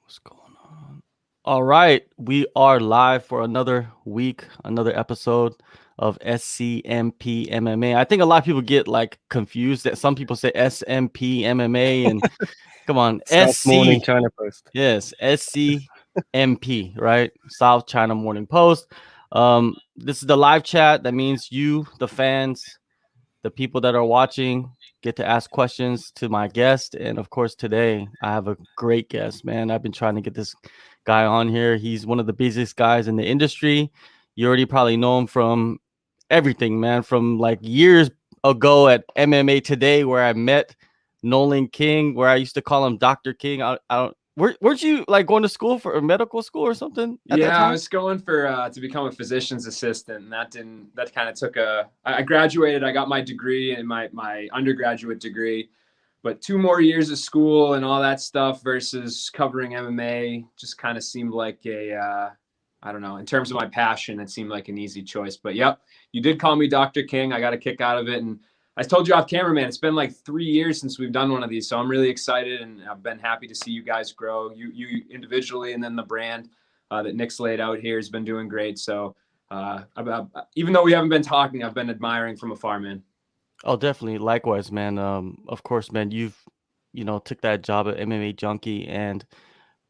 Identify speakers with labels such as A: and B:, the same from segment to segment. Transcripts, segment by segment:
A: What's going on? All right, we are live for another week, another episode of SCMP MMA. I think a lot of people get like confused that some people say SMP MMA and come on,
B: South Morning
A: SC.
B: China Post.
A: Yes, SCMP, right? South China Morning Post. This is the live chat. That means you, the fans, the people that are watching, get to ask questions to my guest. And of course, today I have a great guest, man. I've been trying to get this guy on here. He's one of the busiest guys in the industry. You already probably know him from everything, man, from like years ago at MMA Today, where I met Nolan King, where I used to call him Dr. King. I don't. Weren't you like going to school for medical school or something at that
C: Yeah, I
A: time?
C: was going for to become a physician's assistant, and that kind of took a. I graduated. I got my degree and my undergraduate degree, but 2 more years of school and all that stuff versus covering MMA just kind of seemed like a. I don't know. In terms of my passion, it seemed like an easy choice. But yep, you did call me Dr. King. I got a kick out of it, and I told you off camera, man. It's been like 3 years since we've done one of these, so I'm really excited, and I've been happy to see you guys grow. You individually, and then the brand that Nick's laid out here has been doing great. So even though we haven't been talking, I've been admiring from afar, man.
A: Oh, definitely. Likewise, man. Of course, man. Took that job at MMA Junkie and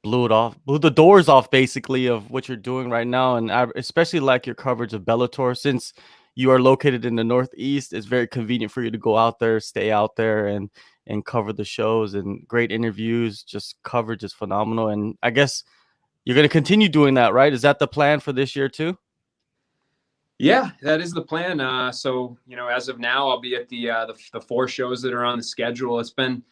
A: blew the doors off, basically, of what you're doing right now. And I especially like your coverage of Bellator, since you are located in the Northeast. It's very convenient for you to go out there, stay out there, and cover the shows and great interviews. Just coverage is phenomenal. And I guess you're going to continue doing that, right? Is that the plan for this year too?
C: Yeah, that is the plan. So as of now, I'll be at the four shows that are on the schedule. It's been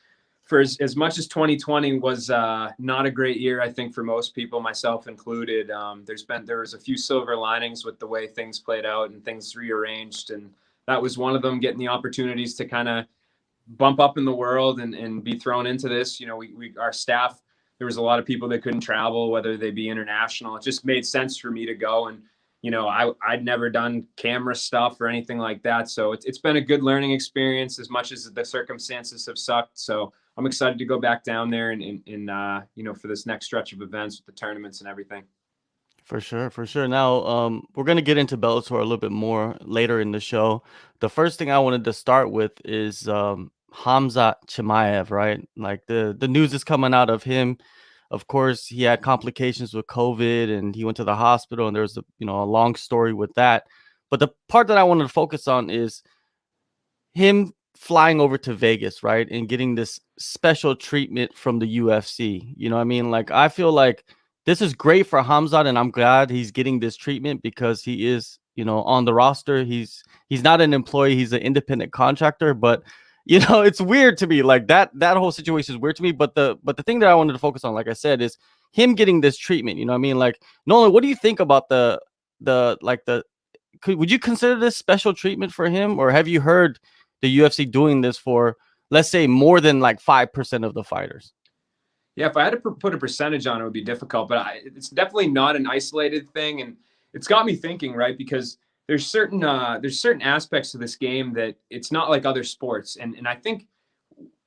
C: for as much as 2020 was not a great year, I think, for most people, myself included. There was a few silver linings with the way things played out and things rearranged, and that was one of them. Getting the opportunities to kind of bump up in the world and be thrown into this. Our staff, there was a lot of people that couldn't travel, whether they be international. It just made sense for me to go. And I'd never done camera stuff or anything like that. So it's been a good learning experience, as much as the circumstances have sucked. So I'm excited to go back down there and for this next stretch of events with the tournaments and everything.
A: For sure, for sure. Now, we're gonna get into Bellator a little bit more later in the show. The first thing I wanted to start with is Hamza Chimaev, right? Like the news is coming out of him. Of course, he had complications with COVID and he went to the hospital, and there's a long story with that. But the part that I wanted to focus on is him flying over to Vegas, right? And getting this special treatment from the UFC. You know what I mean? Like, I feel like this is great for Hamzat, and I'm glad he's getting this treatment because he is, on the roster. He's not an employee, he's an independent contractor, but it's weird to me. Like that whole situation is weird to me. But the thing that I wanted to focus on, like I said, is him getting this treatment. You know what I mean? Like, Nolan, what do you think about would you consider this special treatment for him, or have you heard the UFC doing this for, let's say, more than like 5% of the fighters?
C: Yeah, if I had to put a percentage on it, would be difficult, but it's definitely not an isolated thing, and it's got me thinking, right? Because there's certain aspects of this game that it's not like other sports, and I think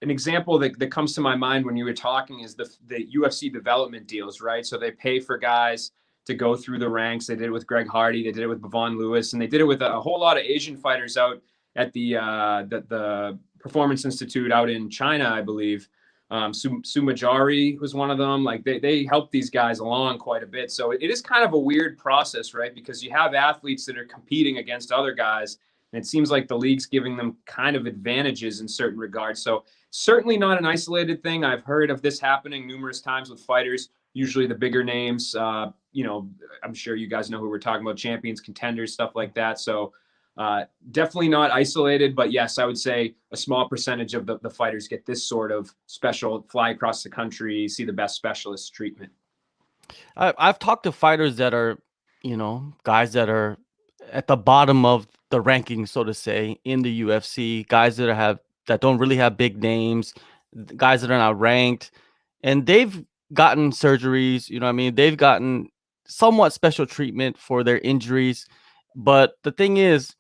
C: an example that comes to my mind when you were talking is the UFC development deals, right? So they pay for guys to go through the ranks. They did it with Greg Hardy, they did it with Bevon Lewis, and they did it with a whole lot of Asian fighters out at the Performance Institute out in China, I believe. Sumajari was one of them. Like they helped these guys along quite a bit. So it is kind of a weird process, right? Because you have athletes that are competing against other guys, and it seems like the league's giving them kind of advantages in certain regards. So certainly not an isolated thing. I've heard of this happening numerous times with fighters, usually the bigger names. I'm sure you guys know who we're talking about: champions, contenders, stuff like that. So definitely not isolated, but yes, I would say a small percentage of the fighters get this sort of special fly across the country, see the best specialist treatment.
A: I've talked to fighters that are, guys that are at the bottom of the rankings, so to say, in the UFC, guys that don't really have big names, guys that are not ranked, and they've gotten surgeries, you know what I mean? They've gotten somewhat special treatment for their injuries. But the thing is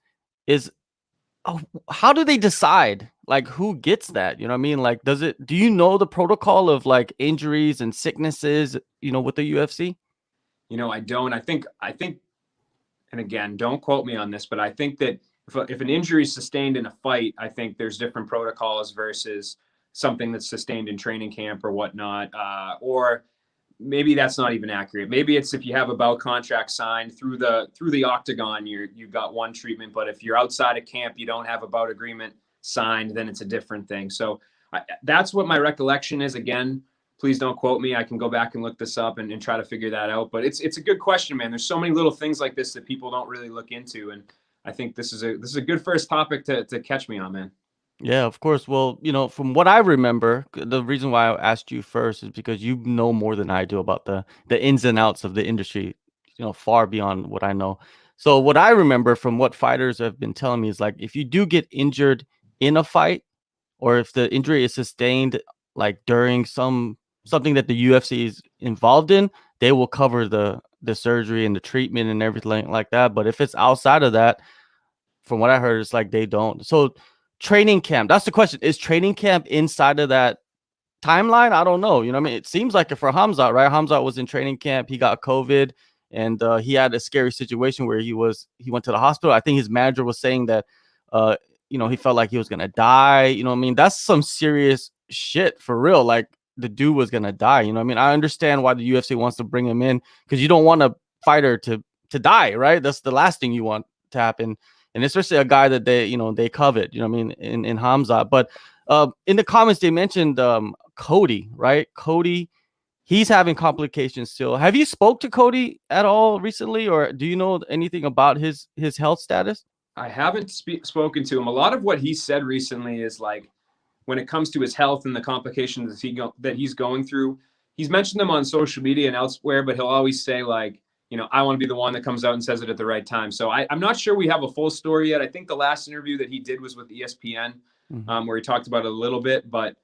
A: how do they decide like who gets that? You know what I mean? Like, do you know the protocol of like injuries and sicknesses, with the UFC?
C: I don't. I think, and again, don't quote me on this, but I think that if an injury is sustained in a fight, I think there's different protocols versus something that's sustained in training camp or whatnot. Or maybe that's not even accurate. Maybe it's if you have a bout contract signed through the octagon, you've got one treatment, but if you're outside of camp, you don't have a bout agreement signed, then it's a different thing. So that's what my recollection is. Again, please don't quote me. I can go back and look this up and try to figure that out. But it's a good question, man. There's so many little things like this that people don't really look into, and I think this is a good first topic to catch me on, man.
A: Yeah, of course. Well, from what I remember, the reason why I asked you first is because you know more than I do about the ins and outs of the industry, far beyond what I know. So what I remember from what fighters have been telling me is like if you do get injured in a fight, or if the injury is sustained like during something that the UFC is involved in, they will cover the surgery and the treatment and everything like that. But if it's outside of that, from what I heard, it's like they don't. So training camp, that's the question. Is training camp inside of that timeline? I don't know. You know what I mean? It seems like it for Khamzat, right? Khamzat was in training camp. He got COVID, and he had a scary situation where he went to the hospital. I think his manager was saying that he felt like he was gonna die. You know what I mean? That's some serious shit for real. Like the dude was gonna die. You know what I mean? I understand why the UFC wants to bring him in, because you don't want a fighter to die, right? That's the last thing you want to happen. And especially a guy that they covet, you know what I mean, in Khamzat. But in the comments, they mentioned Cody, right? Cody, he's having complications still. Have you spoke to Cody at all recently, or do you know anything about his health status?
C: I haven't spoken to him. A lot of what he said recently is like when it comes to his health and the complications that he's going through. He's mentioned them on social media and elsewhere, but he'll always say like, I want to be the one that comes out and says it at the right time. So I'm not sure we have a full story yet. I think the last interview that he did was with ESPN, where he talked about it a little bit. But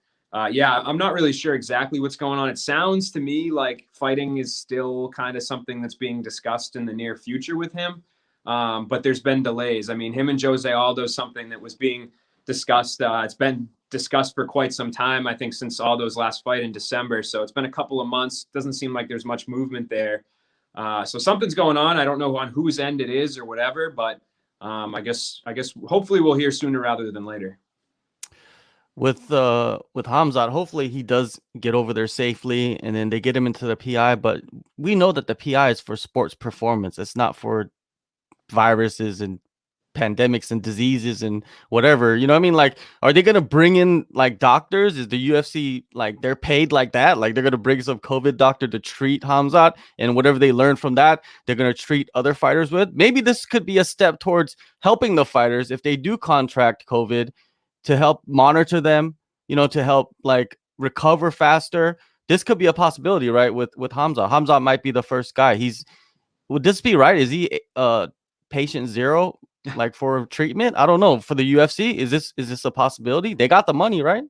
C: yeah, I'm not really sure exactly what's going on. It sounds to me like fighting is still kind of something that's being discussed in the near future with him. But there's been delays. I mean, him and Jose Aldo is something that was being discussed. It's been discussed for quite some time, I think, since Aldo's last fight in December. So it's been a couple of months. Doesn't seem like there's much movement there. So something's going on. I don't know on whose end it is or whatever, but I guess hopefully we'll hear sooner rather than later.
A: With Khamzat, hopefully he does get over there safely, and then they get him into the PI. But we know that the PI is for sports performance. It's not for viruses and pandemics and diseases and whatever. You know what I mean? Like, are they gonna bring in like doctors? Is the UFC like they're paid like that? Like they're gonna bring some COVID doctor to treat Khamzat, and whatever they learn from that, they're gonna treat other fighters with? Maybe this could be a step towards helping the fighters if they do contract COVID, to help monitor them, to help like recover faster. This could be a possibility, right? With Khamzat. Khamzat might be the first guy. Would this be right? Is he patient zero, like for treatment? I don't know. For the UFC, is this a possibility? They got the money, right?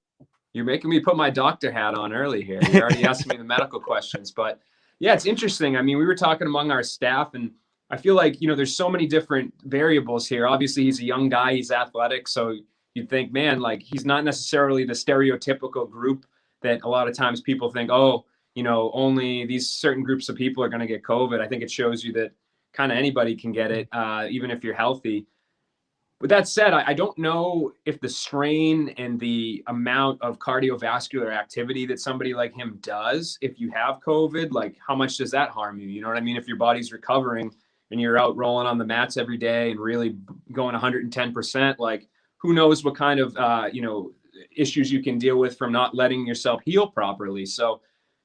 C: You're making me put my doctor hat on early here. You already asked me the medical questions, but yeah, it's interesting. I mean, we were talking among our staff, and I feel like, there's so many different variables here. Obviously, he's a young guy, he's athletic, so you'd think, man, like he's not necessarily the stereotypical group that a lot of times people think, oh, only these certain groups of people are going to get COVID. I think it shows you that kind of anybody can get it, even if you're healthy. With that said, I don't know if the strain and the amount of cardiovascular activity that somebody like him does, if you have COVID, like how much does that harm you? You know what I mean? If your body's recovering and you're out rolling on the mats every day and really going 110%, like who knows what kind of, issues you can deal with from not letting yourself heal properly. So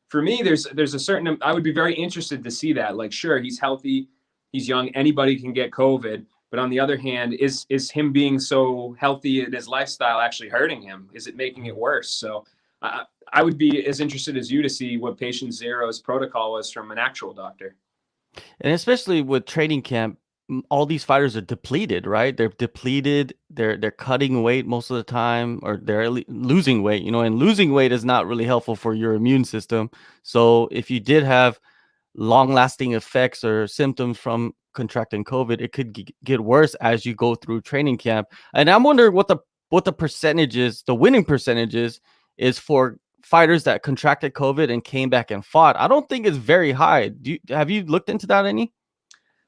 C: for me, there's a certain, I would be very interested to see that. Like, sure, he's healthy, he's young, anybody can get COVID. But on the other hand, is him being so healthy in his lifestyle actually hurting him? Is it making it worse? So I would be as interested as you to see what patient zero's protocol was from an actual doctor.
A: And especially with training camp, all these fighters are depleted, right? They're depleted. They're cutting weight most of the time, or they're losing weight, and losing weight is not really helpful for your immune system. So if you did have long-lasting effects or symptoms from contracting COVID, it could get worse as you go through training camp. And I'm wondering what the what the percentages, the winning percentages, is for fighters that contracted COVID and came back and fought. I don't think it's very high. Have you looked into that any?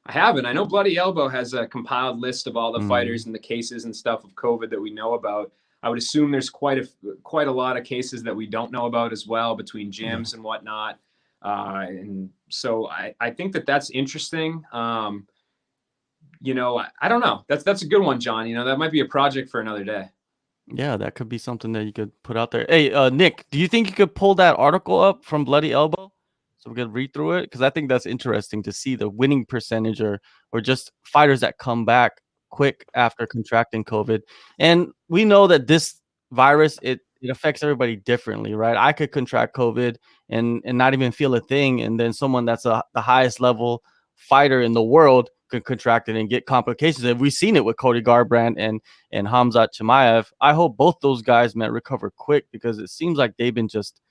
C: I haven't. I know Bloody Elbow has a compiled list of all the fighters and the cases and stuff of COVID that we know about. I would assume there's quite a lot of cases that we don't know about as well between gyms and whatnot. And so I think that's interesting. You know, I don't know. That's a good one, John. You know, that might be a project for another day.
A: Yeah, that could be something that you could put out there. Hey, Nick, do you think you could pull that article up from Bloody Elbow so we could read through it? Because I think that's interesting to see the winning percentage or just fighters that come back quick after contracting COVID. And we know that this virus, it affects everybody differently, right? I could contract COVID and not even feel a thing, and then someone that's the highest level fighter in the world could contract it and get complications. And we've seen it with Cody Garbrandt and Hamza Chimaev. I hope both those guys recover quick, because it seems like they've been just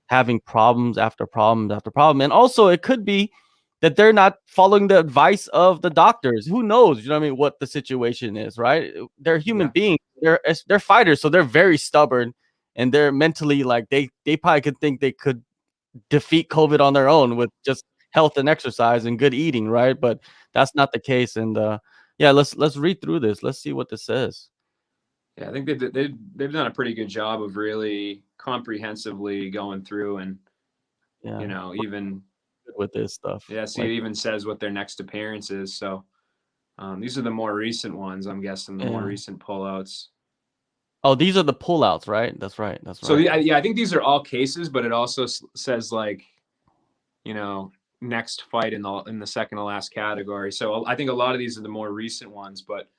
A: having problems after problems after problem. And also it could be that they're not following the advice of the doctors. Who knows, you know what I mean, what the situation is, right? They're human beings. They're fighters, so they're very stubborn, and they're mentally like they probably could think they could defeat COVID on their own with just health and exercise and good eating, right? But that's not the case. And yeah, let's read through this. Let's see what this says.
C: Yeah, I think they've done a pretty good job of really comprehensively going through and you know, even
A: with this stuff.
C: Yeah, see, it even says what their next appearance is. So these are the more recent ones, I'm guessing, the more recent pullouts.
A: Oh, these are the pullouts, right? That's right. That's right.
C: So yeah, I think these are all cases, but it also says, like, you know, next fight in the second to last category. So I think a lot of these are the more recent ones, but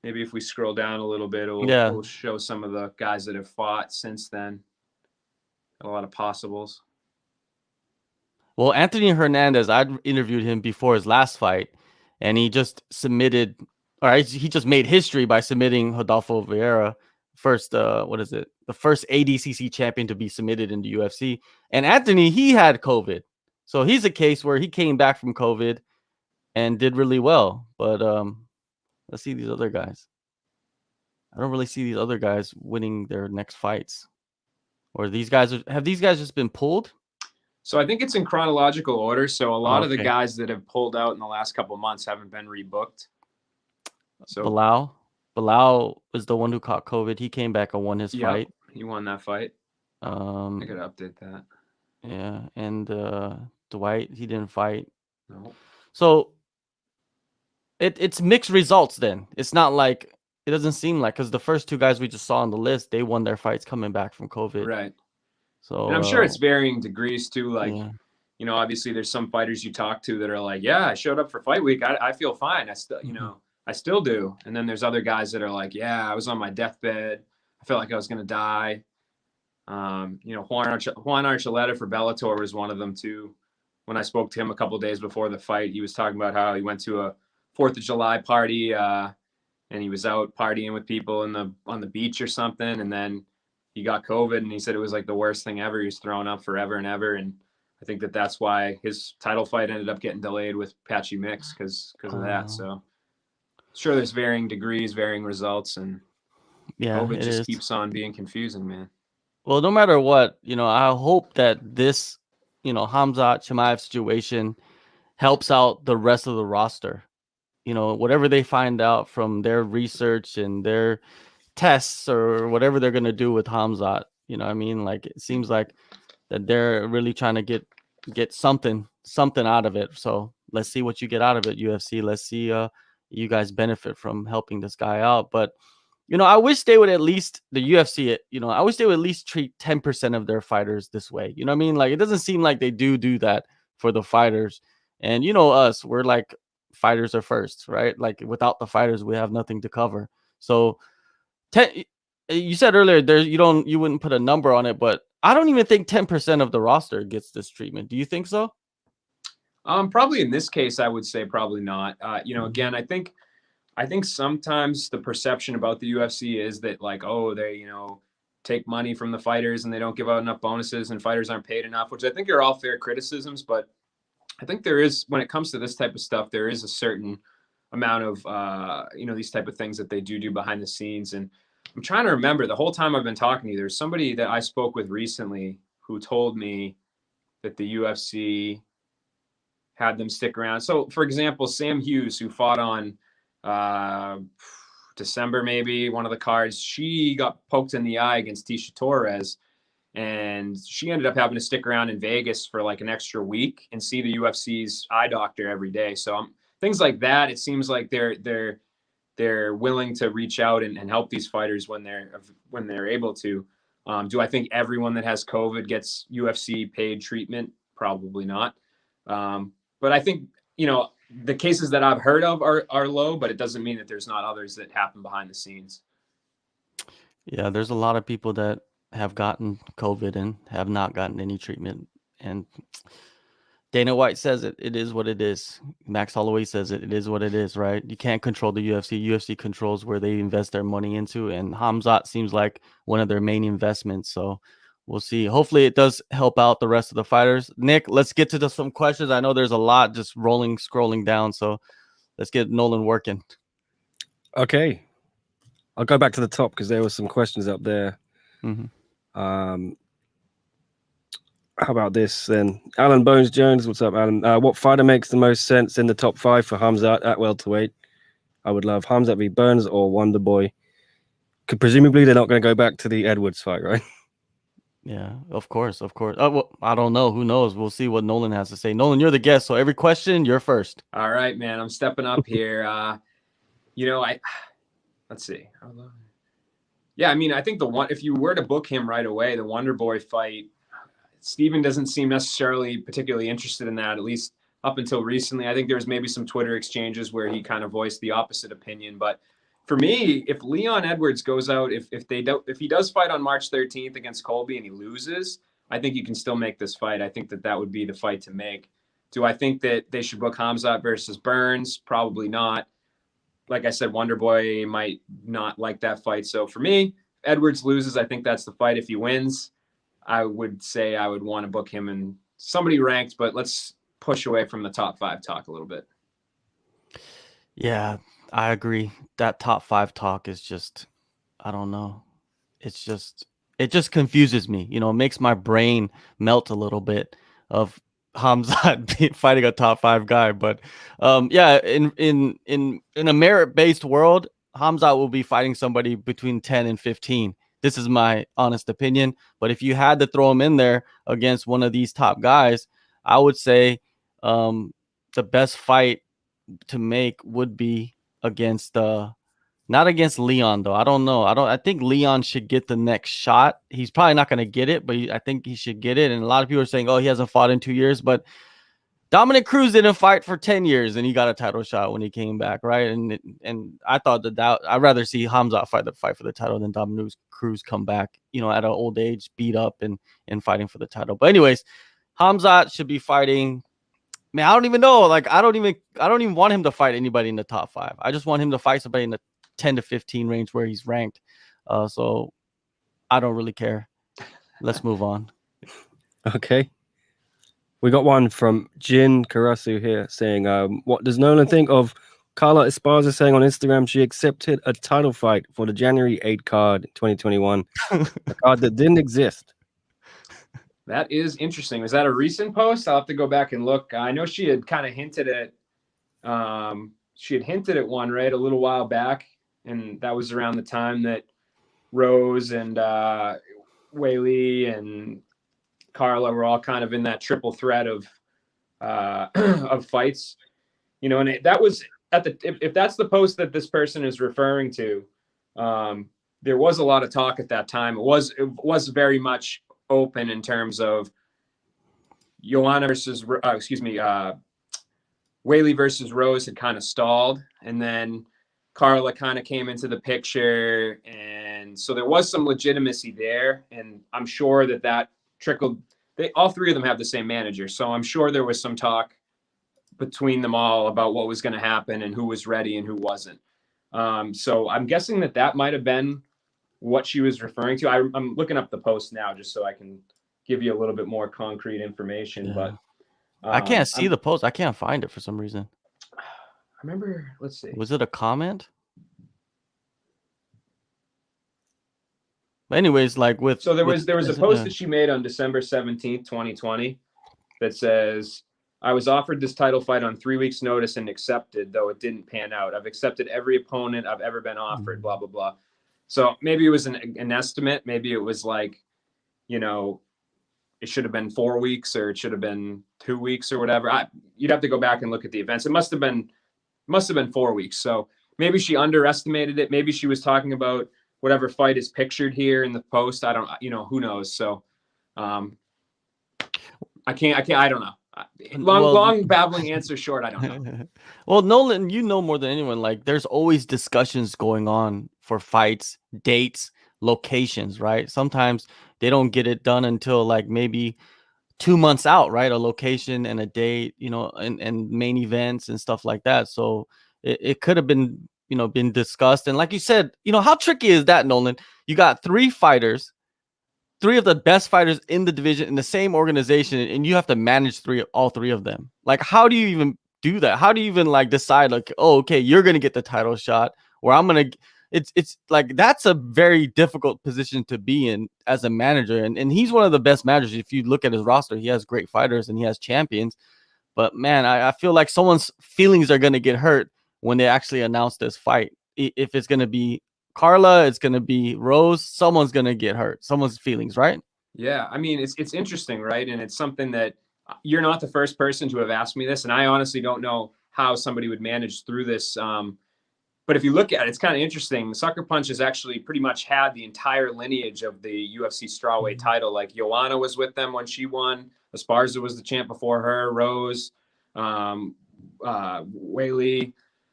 C: maybe if we scroll down a little bit, it'll show some of the guys that have fought since then. A lot of possibles.
A: Well, Anthony Hernandez, I'd interviewed him before his last fight, and he just submitted, or he just made history by submitting Rodolfo Vieira, first, the first ADCC champion to be submitted in the UFC. And Anthony, he had COVID. So he's a case where he came back from COVID and did really well. But let's see these other guys. I don't really see these other guys winning their next fights. Or have these guys just been pulled?
C: So I think it's in chronological order. So a lot of the guys that have pulled out in the last couple of months haven't been rebooked. So
A: Bilal was the one who caught COVID. He came back and won his fight.
C: He won that fight. I gotta update that.
A: Yeah, and Dwight, he didn't fight.
C: No.
A: So it's mixed results then. It's not like, it doesn't seem like, because the first two guys we just saw on the list, they won their fights coming back from COVID.
C: Right.
A: So
C: and I'm sure it's varying degrees too. Like, you know, obviously there's some fighters you talk to that are like, yeah, I showed up for fight week. I feel fine. I still, you know, I still do. And then there's other guys that are like, yeah, I was on my deathbed. I felt like I was going to die. You know, Juan Archuleta for Bellator was one of them too. When I spoke to him a couple of days before the fight, he was talking about how he went to a 4th of July party and he was out partying with people on the beach or something. And then he got COVID, and he said it was like the worst thing ever. He was thrown up forever and ever. And I think that's why his title fight ended up getting delayed with Patchy Mix because of that. So sure, there's varying degrees, varying results, and COVID just keeps on being confusing, man.
A: Well, no matter what, you know, I hope that this, you know, Hamza Chimaev situation helps out the rest of the roster. You know, whatever they find out from their research and their tests or whatever they're going to do with Hamza, you know what I mean? Like, it seems like that they're really trying to get something out of it. So let's see what you get out of it, UFC. Let's see you guys benefit from helping this guy out. But, you know, I wish they would at least, the UFC, you know, I wish they would at least treat 10% of their fighters this way. You know what I mean? Like, it doesn't seem like they do that for the fighters. And, you know, us, we're like, fighters are first, right? Like, without the fighters, we have nothing to cover. So you said earlier you wouldn't put a number on it, but I don't even think 10% of the roster gets this treatment. Do you think so?
C: Probably in this case, I would say probably not. You know, again, I think sometimes the perception about the UFC is that, like, oh, they, you know, take money from the fighters and they don't give out enough bonuses and fighters aren't paid enough, which I think are all fair criticisms. But I think there is, when it comes to this type of stuff, there is a certain amount of, you know, these type of things that they do behind the scenes. And I'm trying to remember the whole time I've been talking to you. There's somebody that I spoke with recently who told me that the UFC had them stick around. So, for example, Sam Hughes, who fought on December, maybe one of the cards, she got poked in the eye against Tisha Torres, and she ended up having to stick around in Vegas for like an extra week and see the UFC's eye doctor every day. So things like that. It seems like they're willing to reach out and help these fighters when they're able to. Do I think everyone that has COVID gets UFC paid treatment? Probably not. But I think, the cases that I've heard of are low, but it doesn't mean that there's not others that happen behind the scenes.
A: Yeah, there's a lot of people that have gotten COVID and have not gotten any treatment. And Dana White says it is what it is. Max Holloway says it is what it is, right? You can't control the UFC. UFC controls where they invest their money into, and Khamzat seems like one of their main investments. So we'll see. Hopefully it does help out the rest of the fighters. Nick, let's get to some questions. I know there's a lot just scrolling down. So let's get Nolan working.
B: Okay. I'll go back to the top because there were some questions up there.
A: Mm-hmm.
B: How about this then? Alan Bones Jones, what's up, Alan? What fighter makes the most sense in the top 5 for Khamzat at welterweight? I would love Khamzat v Burns or Wonderboy. Presumably they're not going to go back to the Edwards fight, right?
A: Yeah, of course. Well, I don't know. Who knows? We'll see what Nolan has to say. Nolan, you're the guest, so every question, you're first.
C: All right, man. I'm stepping up here. Let's see. Yeah, I mean, I think if you were to book him right away, the Wonderboy fight, Steven doesn't seem necessarily particularly interested in that, at least up until recently. I think there was maybe some Twitter exchanges where he kind of voiced the opposite opinion. But for me, if Leon Edwards goes out, if he does fight on March 13th against Colby and he loses, I think you can still make this fight. I think that would be the fight to make. Do I think that they should book Khamzat versus Burns? Probably not. Like I said, Wonderboy might not like that fight. So for me, if Edwards loses, I think that's the fight. If he wins, I would say I would want to book him and somebody ranked, but let's push away from the top 5 talk a little bit.
A: Yeah, I agree. That top 5 talk is just, I don't know. It just confuses me. It makes my brain melt a little bit of Khamzat fighting a top 5 guy. But yeah, in a merit-based world, Khamzat will be fighting somebody between 10 and 15. This is my honest opinion. But if you had to throw him in there against one of these top guys, I would say the best fight to make would be against not against Leon, though. I don't know. I think Leon should get the next shot. He's probably not going to get it, but I think he should get it. And a lot of people are saying, oh, he hasn't fought in 2 years, but Dominic Cruz didn't fight for 10 years and he got a title shot when he came back, right? And I thought I'd rather see Khamzat fight for the title than Dominic Cruz come back, at an old age, beat up and fighting for the title. But anyways, Khamzat should be fighting. Man, I don't even know. Like, I don't even want him to fight anybody in the top 5. I just want him to fight somebody in the 10 to 15 range where he's ranked. So I don't really care. Let's move on.
B: Okay. We got one from Jin Karasu here saying, what does Nolan think of Carla Esparza saying on Instagram she accepted a title fight for the January 8 card 2021, a card that didn't exist?
C: That is interesting. Was that a recent post? I'll have to go back and look. I know she had kind of hinted at one, right, a little while back, and that was around the time that Rose and Weili and Carla were all kind of in that triple threat of fights, and that was if that's the post that this person is referring to, there was a lot of talk at that time. It was very much open in terms of Joanna versus Weili versus Rose had kind of stalled, and then Carla kind of came into the picture, and so there was some legitimacy there, and I'm sure that trickled. All 3 of them have the same manager, so I'm sure there was some talk between them all about what was going to happen and who was ready and who wasn't. So I'm guessing that might have been what she was referring to. I'm looking up the post now just so I can give you a little bit more concrete information. Yeah. But
A: I can't see the post. I can't find it for some reason.
C: I remember. Let's see.
A: Was it a comment? But anyways, like with
C: So there was a post
A: yeah.
C: that she made on December 17th, 2020 that says, I was offered this title fight on 3 weeks notice and accepted, though it didn't pan out. I've accepted every opponent I've ever been offered, blah, blah, blah. So maybe it was an estimate. Maybe it was like, you know, it should have been 4 weeks or it should have been 2 weeks or whatever. You'd have to go back and look at the events. It must have been 4 weeks. So maybe she underestimated it. Maybe she was talking about whatever fight is pictured here in the post. I don't, who knows? So I don't know. Long babbling answer short. I don't know.
A: Well, Nolan, you know more than anyone, like there's always discussions going on for fights, dates, locations, right? Sometimes they don't get it done until like maybe 2 months out, right? A location and a date, and main events and stuff like that. So it could have been, been discussed. And like you said, how tricky is that, Nolan? You got 3 fighters, 3 of the best fighters in the division in the same organization, and you have to manage all three of them. Like, how do you even do that? How do you even like decide like, oh, okay, you're going to get the title shot, or I'm going to, it's like, that's a very difficult position to be in as a manager. And he's one of the best managers. If you look at his roster, he has great fighters and he has champions, but man, I feel like someone's feelings are going to get hurt when they actually announce this fight. If it's going to be Carla, it's going to be Rose, someone's going to get hurt, someone's feelings, right?
C: Yeah. I mean, it's interesting, right? And it's something that you're not the first person to have asked me this. And I honestly don't know how somebody would manage through this. But if you look at it, it's kind of interesting. Sucker Punch has actually pretty much had the entire lineage of the UFC strawweight title. Like Joanna was with them when she won. Esparza was the champ before her. Rose, Weili.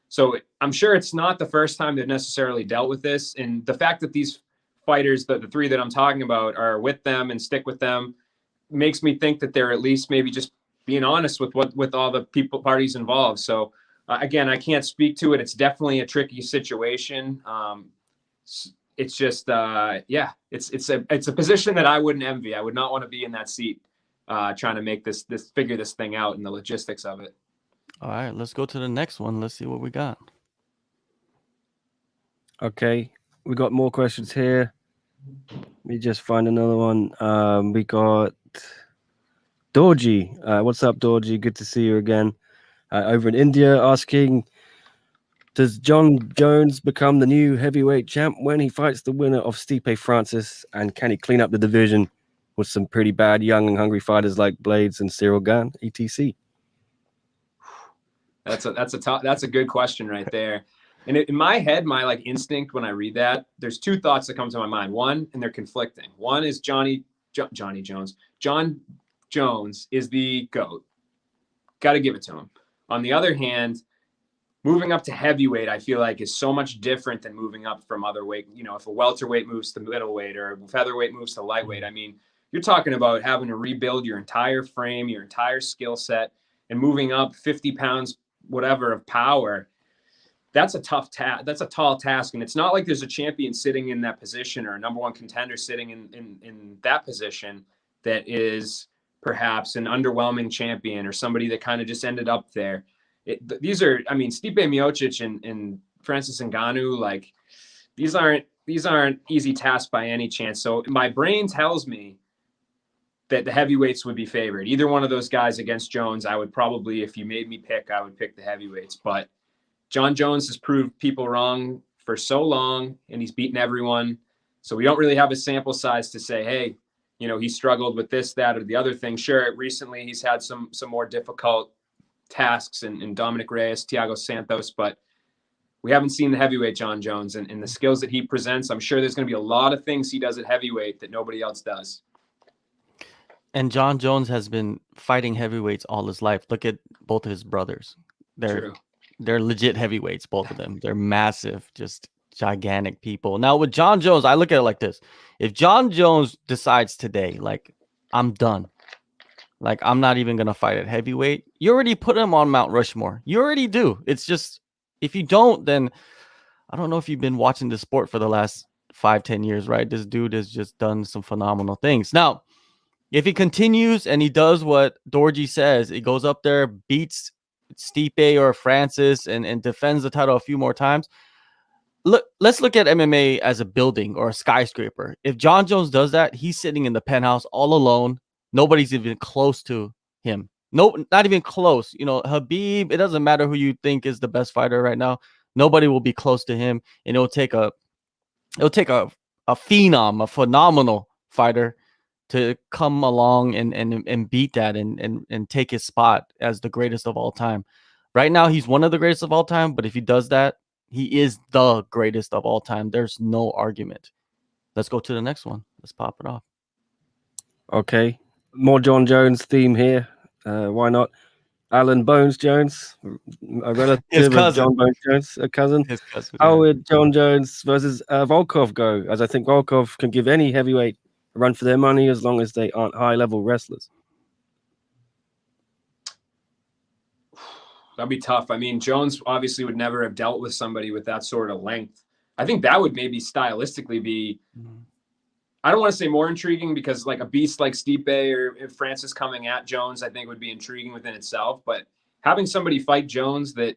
C: So I'm sure it's not the first time they've necessarily dealt with this. And the fact that these fighters, the 3 that I'm talking about, are with them and stick with them, makes me think that they're at least maybe just being honest with all the parties involved. So again, I can't speak to it. It's definitely a tricky situation. It's just, it's a position that I wouldn't envy. I would not want to be in that seat, trying to make figure this thing out and the logistics of it.
A: All right, let's go to the next one. Let's see what we got.
B: Okay, we got more questions here. Let me just find another one. We got Dorji. What's up, Dorji? Good to see you again. Over in India, asking, does John Jones become the new heavyweight champ when he fights the winner of Stipe Francis? And can he clean up the division with some pretty bad, young and hungry fighters like Blades and Cyril Gane, etc.?
C: That's a good question right there. And in my head, my like instinct when I read that, there's 2 thoughts that come to my mind. One, and they're conflicting. One is Johnny Jones. John Jones is the GOAT. Got to give it to him. On the other hand, moving up to heavyweight, I feel like is so much different than moving up from other weight. If a welterweight moves to middleweight or a featherweight moves to lightweight, I mean, you're talking about having to rebuild your entire frame, your entire skill set, and moving up 50 pounds, whatever, of power. That's a tough task. That's a tall task. And it's not like there's a champion sitting in that position or a number 1 contender sitting in that position that is perhaps an underwhelming champion or somebody that kind of just ended up there. These are, I mean, Stipe Miocic and Francis Ngannou, like these aren't easy tasks by any chance. So my brain tells me that the heavyweights would be favored. Either one of those guys against Jones, I would probably, if you made me pick, I would pick the heavyweights. But John Jones has proved people wrong for so long, and he's beaten everyone. So we don't really have a sample size to say, hey, he struggled with this, that, or the other thing. Sure, recently he's had some more difficult tasks in Dominic Reyes, Thiago Santos, but we haven't seen the heavyweight John Jones and the skills that he presents. I'm sure there's going to be a lot of things he does at heavyweight that nobody else does.
A: And John Jones has been fighting heavyweights all his life. Look at both of his brothers. They're legit heavyweights, both of them. They're massive, just gigantic people. Now with John Jones, I look at it like this. If John Jones decides today, like, I'm done, like, I'm not even going to fight at heavyweight, you already put him on Mount Rushmore. You already do. It's just, if you don't, then I don't know if you've been watching the sport for the last 5-10 years, right? This dude has just done some phenomenal things. Now, if he continues and he does what Dorji says, he goes up there, beats Stipe or Francis and defends the title a few more times, let's look at MMA as a building or a skyscraper. If John Jones does that, he's sitting in the penthouse all alone. Nobody's even close to him. No, not even close. You know, Khabib, it doesn't matter who you think is the best fighter right now. Nobody will be close to him. And it'll take a phenom, a phenomenal fighter to come along and beat that and take his spot as the greatest of all time. Right now, he's one of the greatest of all time, but if he does that, he is the greatest of all time. There's no argument. Let's go to the next one. Let's pop it off.
B: Okay. More John Jones theme here. Why not? Alan Bones Jones, a relative of John Bones Jones, a cousin.
A: His cousin.
B: How would John Jones versus Volkov go? As I think Volkov can give any heavyweight a run for their money as long as they aren't high-level wrestlers.
C: That'd be tough. I mean, Jones obviously would never have dealt with somebody with that sort of length. I think that would maybe stylistically be, I don't want to say more intriguing, because like a beast like Stipe or if Francis coming at Jones, I think would be intriguing within itself. But having somebody fight Jones that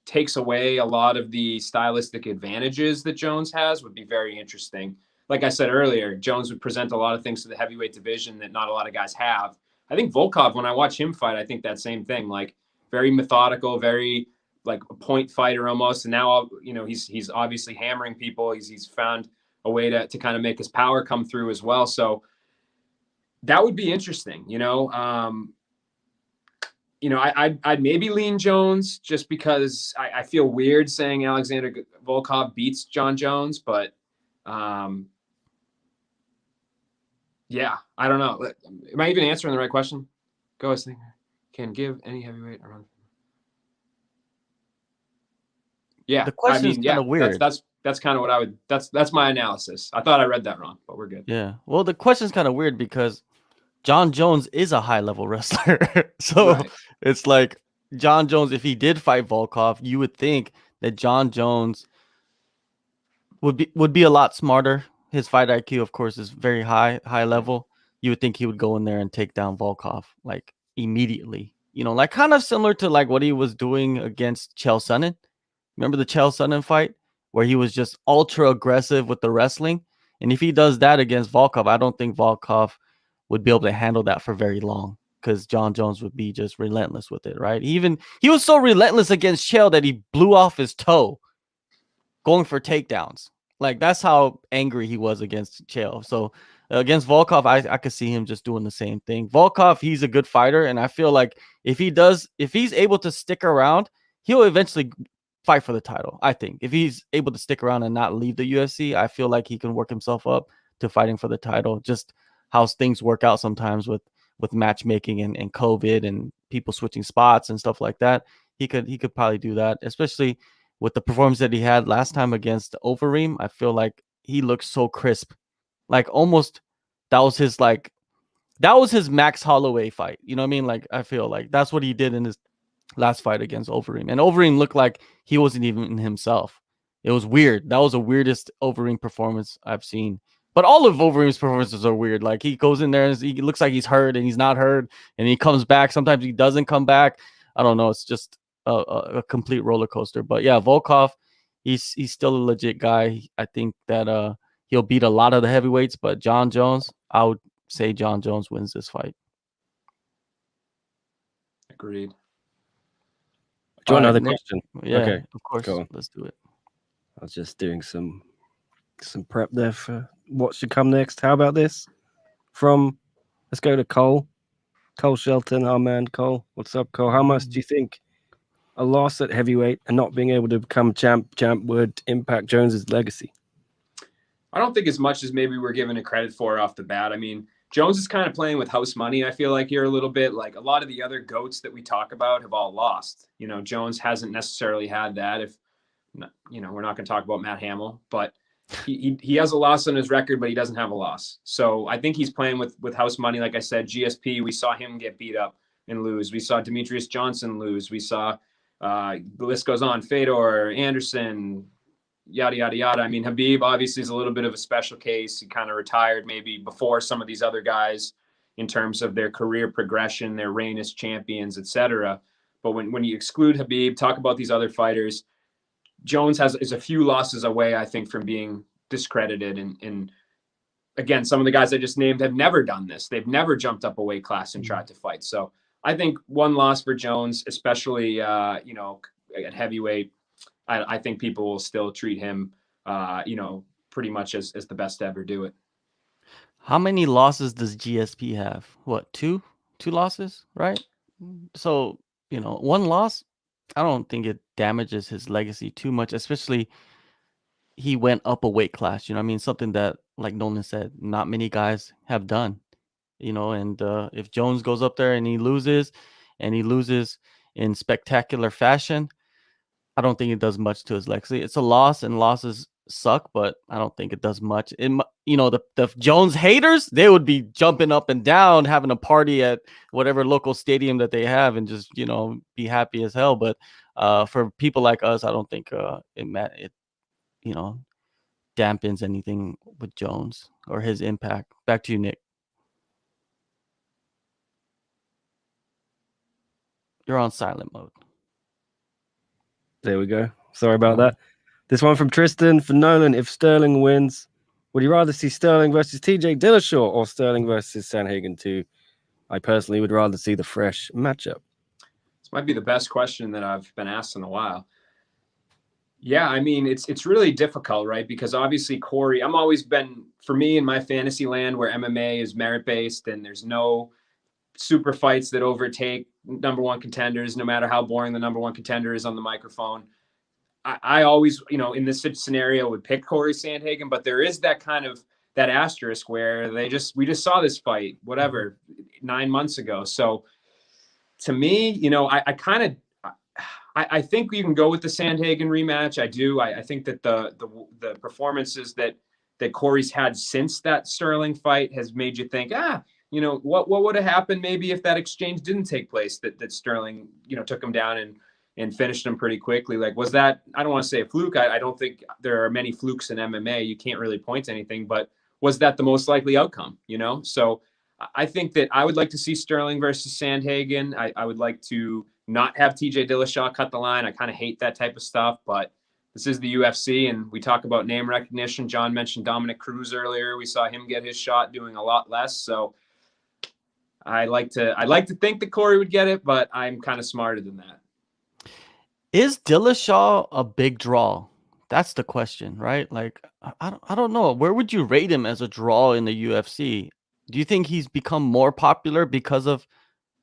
C: takes away a lot of the stylistic advantages that Jones has would be very interesting. Like I said earlier, Jones would present a lot of things to the heavyweight division that not a lot of guys have. I think Volkov, when I watch him fight, I think that same thing, like very methodical, very like a point fighter almost. And now, you know, he's obviously hammering people. He's found a way to kind of make his power come through as well. So that would be interesting, you know. I'd maybe lean Jones just because I feel weird saying Alexander Volkov beats John Jones, but yeah, I don't know. Am I even answering the right question? Go ahead. Can give any heavyweight a run. Yeah,
A: the question is kind of weird.
C: That's kind of what I would. That's my analysis. I thought I read that wrong, but we're good.
A: Yeah. Well, the question is kind of weird because John Jones is a high level wrestler, so
C: Right.
A: It's like John Jones. If he did fight Volkov, you would think that John Jones would be a lot smarter. His fight IQ, of course, is very high level. You would think he would go in there and take down Volkov like immediately. You know, like kind of similar to like what he was doing against Chael Sonnen. Remember the Chael Sonnen fight where he was just ultra aggressive with the wrestling? And if he does that against Volkov, I don't think Volkov would be able to handle that for very long because John Jones would be just relentless with it, right? He was so relentless against Chael that he blew off his toe going for takedowns. Like that's how angry he was against Chael. So against Volkov, I could see him just doing the same thing. Volkov, he's a good fighter, and I feel like if he's able to stick around, he'll eventually fight for the title. I think if he's able to stick around and not leave the UFC, I feel like he can work himself up to fighting for the title. Just how things work out sometimes with matchmaking and COVID and people switching spots and stuff like that. He could probably do that, especially with the performance that he had last time against Overeem. I feel like he looks so crisp. Like almost that was his Max Holloway fight. You know what I mean? Like I feel like that's what he did in his last fight against Overeem. And Overeem looked like he wasn't even himself. It was weird. That was the weirdest Overeem performance I've seen. But all of Overeem's performances are weird. Like he goes in there and he looks like he's hurt and he's not hurt, and he comes back. Sometimes he doesn't come back. I don't know. It's just a complete roller coaster. But yeah, Volkov, he's still a legit guy. I think that he'll beat a lot of the heavyweights. But John Jones, I would say John Jones wins this fight.
C: Agreed.
B: Do you want another question?
A: Yeah,
B: okay,
A: of course.
B: cool.
A: Let's do it.
B: I was just doing some prep there for what should come next. How about this? Let's go to Cole Shelton, our man Cole. What's up, Cole? How much do you think a loss at heavyweight and not being able to become champ would impact Jones's legacy?
C: I don't think as much as maybe we're giving it credit for off the bat. I mean, Jones is kind of playing with house money. I feel like here a little bit. Like a lot of the other GOATs that we talk about have all lost. You know, Jones hasn't necessarily had that. If you know, we're not going to talk about Matt Hamill, but he has a loss on his record, but he doesn't have a loss. So I think he's playing with house money. Like I said, GSP, we saw him get beat up and lose. We saw Demetrius Johnson lose. We saw the list goes on. Fedor, Anderson, yada, yada, yada. I mean, Khabib obviously is a little bit of a special case. He kind of retired maybe before some of these other guys in terms of their career progression, their reign as champions, etc. But when you exclude Khabib, talk about these other fighters, Jones is a few losses away, I think, from being discredited. And again, some of the guys I just named have never done this. They've never jumped up a weight class and tried to fight. So I think one loss for Jones, especially, you know, at heavyweight, I think people will still treat him, you know, pretty much as the best to ever do it.
A: How many losses does GSP have? What, two losses, right? So, you know, one loss, I don't think it damages his legacy too much, especially he went up a weight class, you know what I mean? Something that, like Nolan said, not many guys have done, you know, and if Jones goes up there and he loses in spectacular fashion, I don't think it does much to his legacy. It's a loss, and losses suck, but I don't think it does much. You know, the Jones haters, they would be jumping up and down, having a party at whatever local stadium that they have, and just, you know, be happy as hell. But for people like us, I don't think it you know, dampens anything with Jones or his impact. Back to you, Nick. You're on silent mode.
B: There we go. Sorry about that. This one from Tristan for Nolan. If Sterling wins, would you rather see Sterling versus TJ Dillashaw or Sterling versus Sandhagen 2? I personally would rather see the fresh matchup.
C: This might be the best question that I've been asked in a while. Yeah, I mean, it's really difficult, right? Because obviously Corey, I'm always been, for me in my fantasy land where MMA is merit-based and there's no super fights that overtake number one contenders, no matter how boring the number one contender is on the microphone. I always, you know, in this scenario would pick Corey Sandhagen, but there is that kind of that asterisk where we just saw this fight, whatever, 9 months ago. So to me, you know, I think you can go with the Sandhagen rematch. I do. I think that the performances that Corey's had since that Sterling fight has made you think, you know, what would have happened maybe if that exchange didn't take place, that Sterling, you know, took him down and finished him pretty quickly. Like, was that, I don't want to say a fluke. I don't think there are many flukes in MMA. You can't really point to anything, but was that the most likely outcome, you know? So I think that I would like to see Sterling versus Sandhagen. I would like to not have TJ Dillashaw cut the line. I kind of hate that type of stuff, but this is the UFC and we talk about name recognition. John mentioned Dominic Cruz earlier. We saw him get his shot doing a lot less. So I like to think that Corey would get it, but I'm kind of smarter than that.
A: Is Dillashaw a big draw? That's the question, right? Like, I don't know. Where would you rate him as a draw in the UFC? Do you think he's become more popular because of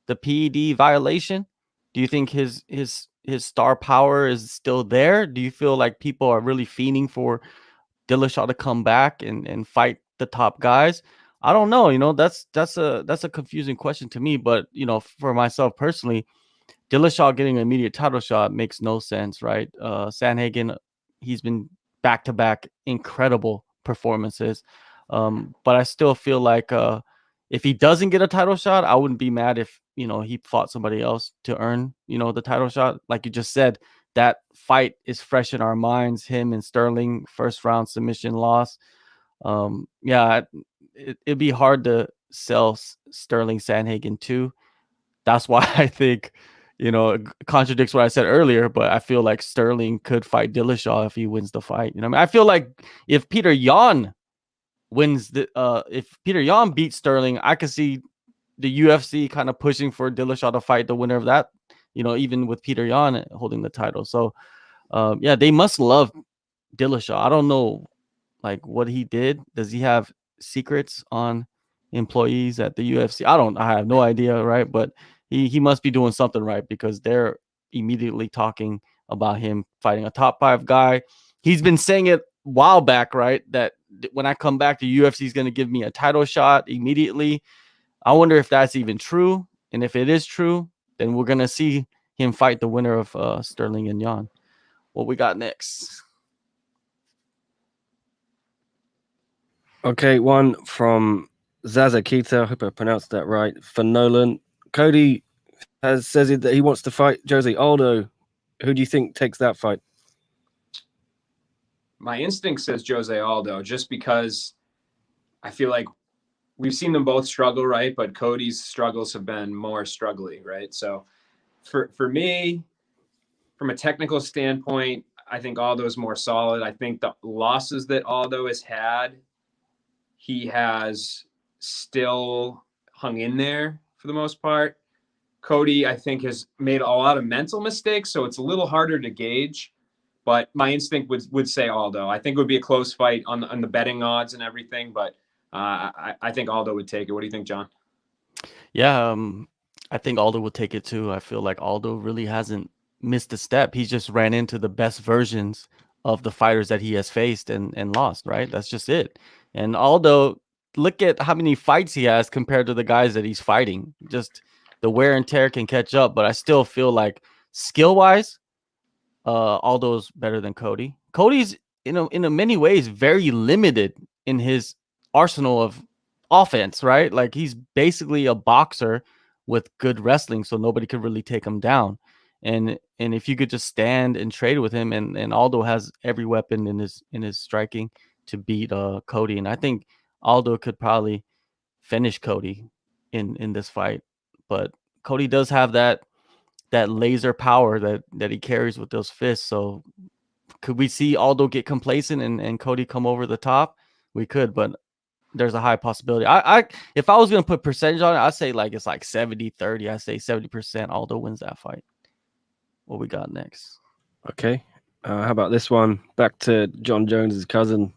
A: the PED violation? Do you think his star power is still there? Do you feel like people are really fiending for Dillashaw to come back and fight the top guys? I don't know. You know, that's a confusing question to me. But, you know, for myself personally, Dillashaw getting an immediate title shot makes no sense, right? Sandhagen, he's been back-to-back incredible performances. But I still feel like if he doesn't get a title shot, I wouldn't be mad if, you know, he fought somebody else to earn, you know, the title shot. Like you just said, that fight is fresh in our minds. Him and Sterling, first round submission loss. Yeah, it'd be hard to sell Sterling Sandhagen too. That's why I think, you know, it contradicts what I said earlier, but I feel like Sterling could fight Dillashaw if he wins the fight. You know, I mean, I feel like if Peter Yan wins if Peter Yan beats Sterling, I could see the UFC kind of pushing for Dillashaw to fight the winner of that, you know, even with Peter Yan holding the title. So, yeah, they must love Dillashaw. I don't know, like, what he did. Does he have secrets on employees at the UFC? I have no idea, right? But he must be doing something right because they're immediately talking about him fighting a top 5 guy. He's been saying it a while back, right? That when I come back, the UFC is going to give me a title shot immediately. I wonder if that's even true. And if it is true, then we're going to see him fight the winner of Sterling and Yan. What we got next?
B: Okay, one from Zazakita. I hope I pronounced that right. For Nolan, Cody says that he wants to fight Jose Aldo. Who do you think takes that fight?
C: My instinct says Jose Aldo, just because I feel like we've seen them both struggle, right? But Cody's struggles have been more struggly, right? So for me, from a technical standpoint, I think Aldo's more solid. I think the losses that Aldo has had, he has still hung in there for the most part. Cody, I think, has made a lot of mental mistakes, so it's a little harder to gauge. But my instinct would say Aldo. I think it would be a close fight on the betting odds and everything, but I think Aldo would take it. What do you think, John?
A: Yeah, I think Aldo will take it too. I feel like Aldo really hasn't missed a step. He's just ran into the best versions of the fighters that he has faced and lost, right? That's just it. And Aldo, look at how many fights he has compared to the guys that he's fighting. Just the wear and tear can catch up, but I still feel like skill-wise, Aldo's better than Cody. Cody's in many ways very limited in his arsenal of offense, right? Like he's basically a boxer with good wrestling, so nobody could really take him down. And if you could just stand and trade with him, and Aldo has every weapon in his striking to beat Cody, and I think Aldo could probably finish Cody in this fight. But Cody does have that laser power that he carries with those fists. So could we see Aldo get complacent and Cody come over the top? We could, but there's a high possibility. I if I was going to put percentage on it, I'd say like it's like 70-30. I say 70% Aldo wins that fight. What we got next?
B: Okay. How about this one? Back to John Jones's cousin.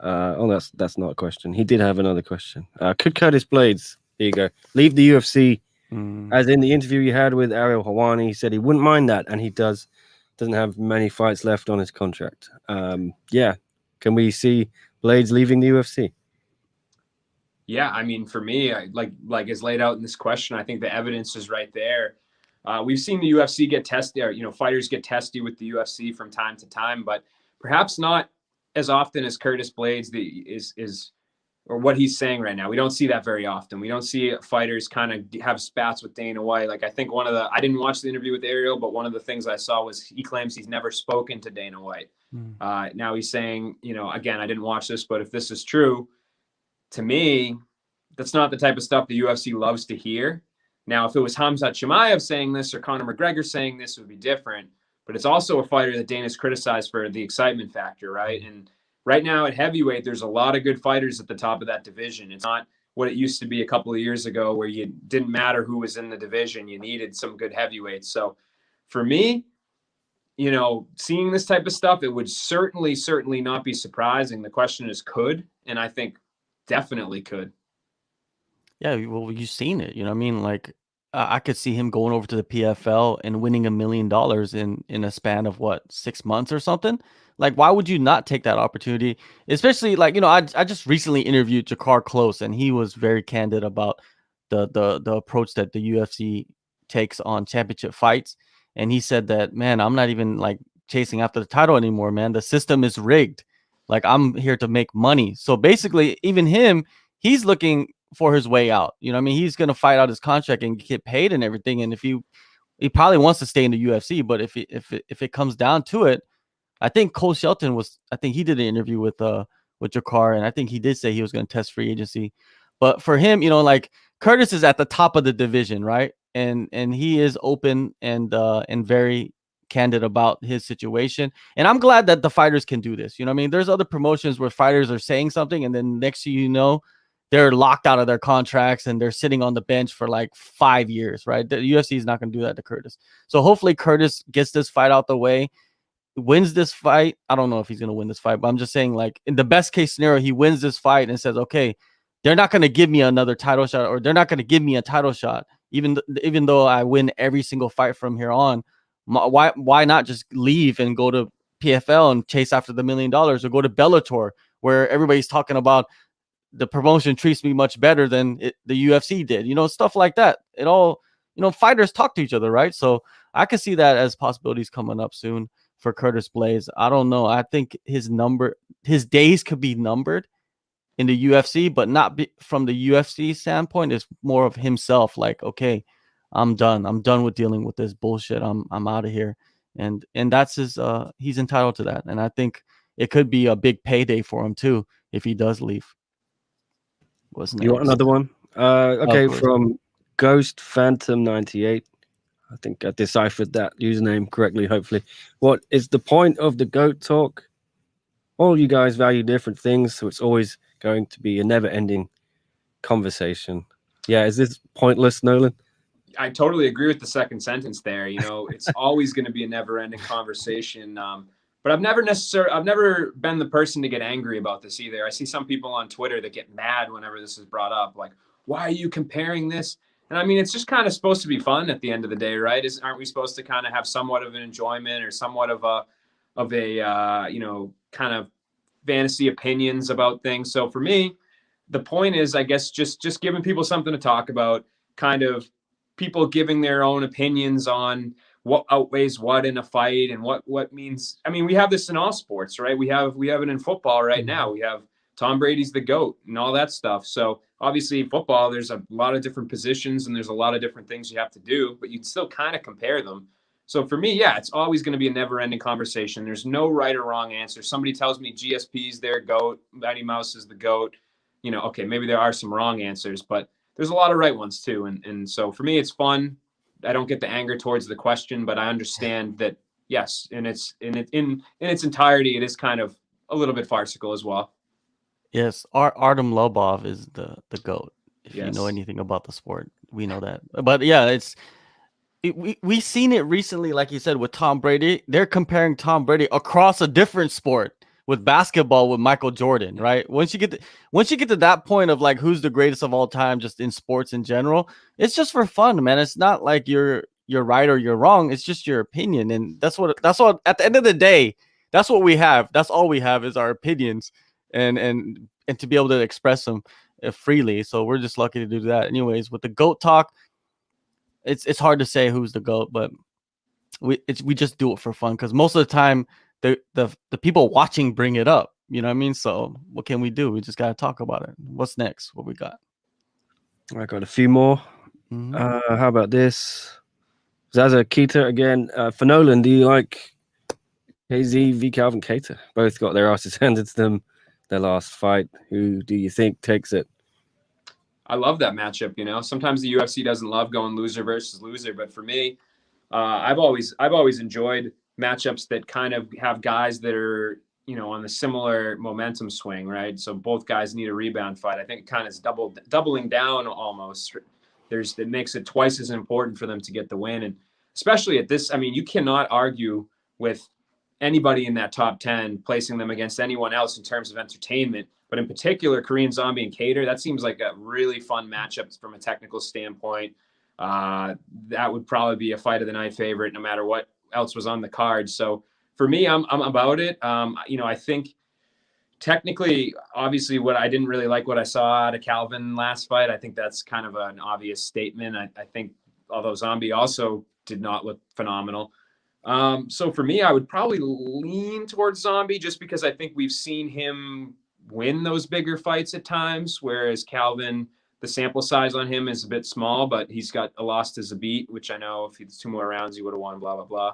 B: That's not a question. He did have another question. Could Curtis Blades, here you go, leave the UFC? As in the interview you had with Ariel Helwani, he said he wouldn't mind that, and he doesn't have many fights left on his contract. Yeah, can we see Blades leaving the UFC?
C: Yeah, I mean, for me, like is laid out in this question, I think the evidence is right there. We've seen the UFC get testy, or fighters get testy with the UFC from time to time, but perhaps not as often as Curtis Blades is or what he's saying right now. We don't see that very often. We don't see fighters kind of have spats with Dana White. Like I think I didn't watch the interview with Ariel, but one of the things I saw was he claims he's never spoken to Dana White. Now he's saying, again, I didn't watch this, but if this is true, to me, that's not the type of stuff the UFC loves to hear. Now, if it was Hamza Chimaev saying this or Conor McGregor saying this, it would be different. But it's also a fighter that Dana's criticized for the excitement factor, right? And right now at heavyweight, there's a lot of good fighters at the top of that division. It's not what it used to be a couple of years ago where you didn't matter who was in the division. You needed some good heavyweights. So for me, seeing this type of stuff, it would certainly not be surprising. The question is could, and I think definitely could.
A: Yeah, well, you've seen it. I mean? Like, I could see him going over to the PFL and winning $1 million in a span of 6 months or something. Like, why would you not take that opportunity? Especially like, I just recently interviewed Jakar Close, and he was very candid about the approach that the UFC takes on championship fights. And he said that, man, I'm not even like chasing after the title anymore, man. The system is rigged. Like, I'm here to make money. So basically, even him, he's looking for his way out. I mean, he's going to fight out his contract and get paid and everything. And if he probably wants to stay in the UFC, but if it comes down to it, I think Cole Shelton he did an interview with Jakar, and I think he did say he was going to test free agency. But for him, like Curtis is at the top of the division, right? And he is open and very candid about his situation. And I'm glad that the fighters can do this. I mean, there's other promotions where fighters are saying something, and then next thing they're locked out of their contracts and they're sitting on the bench for like 5 years, right? The UFC is not going to do that to Curtis. So hopefully Curtis gets this fight out the way, wins this fight. I don't know if he's going to win this fight, but I'm just saying, like, in the best case scenario, he wins this fight and says, okay, they're not going to give me another title shot, or they're not going to give me a title shot, even though I win every single fight from here on. Why not just leave and go to PFL and chase after the $1 million, or go to Bellator, where everybody's talking about the promotion treats me much better than the UFC did, stuff like that. It all, fighters talk to each other, right? So I could see that as possibilities coming up soon for Curtis Blades. I don't know. I think his days could be numbered in the UFC, but not from the UFC standpoint. It's more of himself. Like, okay, I'm done. I'm done with dealing with this bullshit. I'm out of here. And that's his, he's entitled to that. And I think it could be a big payday for him too, if he does leave. What's next?
B: You want another one? Okay, from Ghost Phantom 98. I think I deciphered that username correctly, hopefully. What is the point of the GOAT talk? All you guys value different things, so it's always going to be a never-ending conversation. Yeah, is this pointless, Nolan?
C: I totally agree with the second sentence there. You know, it's always going to be a never-ending conversation. But I've never been the person to get angry about this either. I see some people on Twitter that get mad whenever this is brought up, like, why are you comparing this? And I mean, it's just kind of supposed to be fun at the end of the day, right? Aren't we supposed to kind of have somewhat of an enjoyment or somewhat of a you know, kind of fantasy opinions about things? So for me, the point is, I guess, just giving people something to talk about, kind of people giving their own opinions on what outweighs what in a fight and what means. I mean, we have this in all sports, right? We have it in football right now. We have Tom Brady's the GOAT and all that stuff. So obviously football, there's a lot of different positions and there's a lot of different things you have to do, but you can still kind of compare them. So for me, yeah, it's always going to be a never-ending conversation. There's no right or wrong answer. Somebody tells me GSP's their GOAT, Mighty Mouse is the GOAT. You know, okay, maybe there are some wrong answers, but there's a lot of right ones too. And so for me, it's fun. I don't get the anger towards the question, but I understand that, yes, in its entirety, it is kind of a little bit farcical as well.
A: Yes, Artem Lobov is the GOAT. If you know
C: Yes.
A: anything about the sport, we know that. But yeah, we seen it recently, like you said, with Tom Brady. They're comparing Tom Brady across a different sport with basketball with Michael Jordan, right? Once you get to that point of like who's the greatest of all time, just in sports in general, it's just for fun, man. It's not like you're right or you're wrong. It's just your opinion, and that's what at the end of the day, that's what we have. That's all we have is our opinions, and to be able to express them freely. So we're just lucky to do that. Anyways, with the GOAT talk, it's hard to say who's the GOAT, but we just do it for fun because most of the time the people watching bring it up. You know what I mean? So what can we do? We just gotta talk about it. What's next? What we got?
B: I got a few more.
A: Mhm.
B: How about this? Zaza Keita again. For Nolan, do you like KZ v Calvin Keita? Both got their asses handed to them their last fight. Who do you think takes it?
C: I love that matchup. You know, sometimes the UFC doesn't love going loser versus loser, but for me, I've always enjoyed matchups that kind of have guys that are, you know, on the similar momentum swing, right? So both guys need a rebound fight. I think it kind of is doubling down almost. It makes it twice as important for them to get the win, and especially at this. I mean, you cannot argue with anybody in that top 10 placing them against anyone else in terms of entertainment. But in particular, Korean Zombie and Cater, that seems like a really fun matchup from a technical standpoint. That would probably be a fight of the night favorite, no matter what else was on the card. So for me, I'm about it. You know, I think technically, obviously, what I didn't really like what I saw out of Calvin last fight. I think that's kind of an obvious statement. I think although Zombie also did not look phenomenal. So for me, I would probably lean towards Zombie just because I think we've seen him win those bigger fights at times, whereas Calvin, the sample size on him is a bit small, but he's got a loss to Zabit, which I know if it's 2 more rounds, he would have won, blah, blah, blah.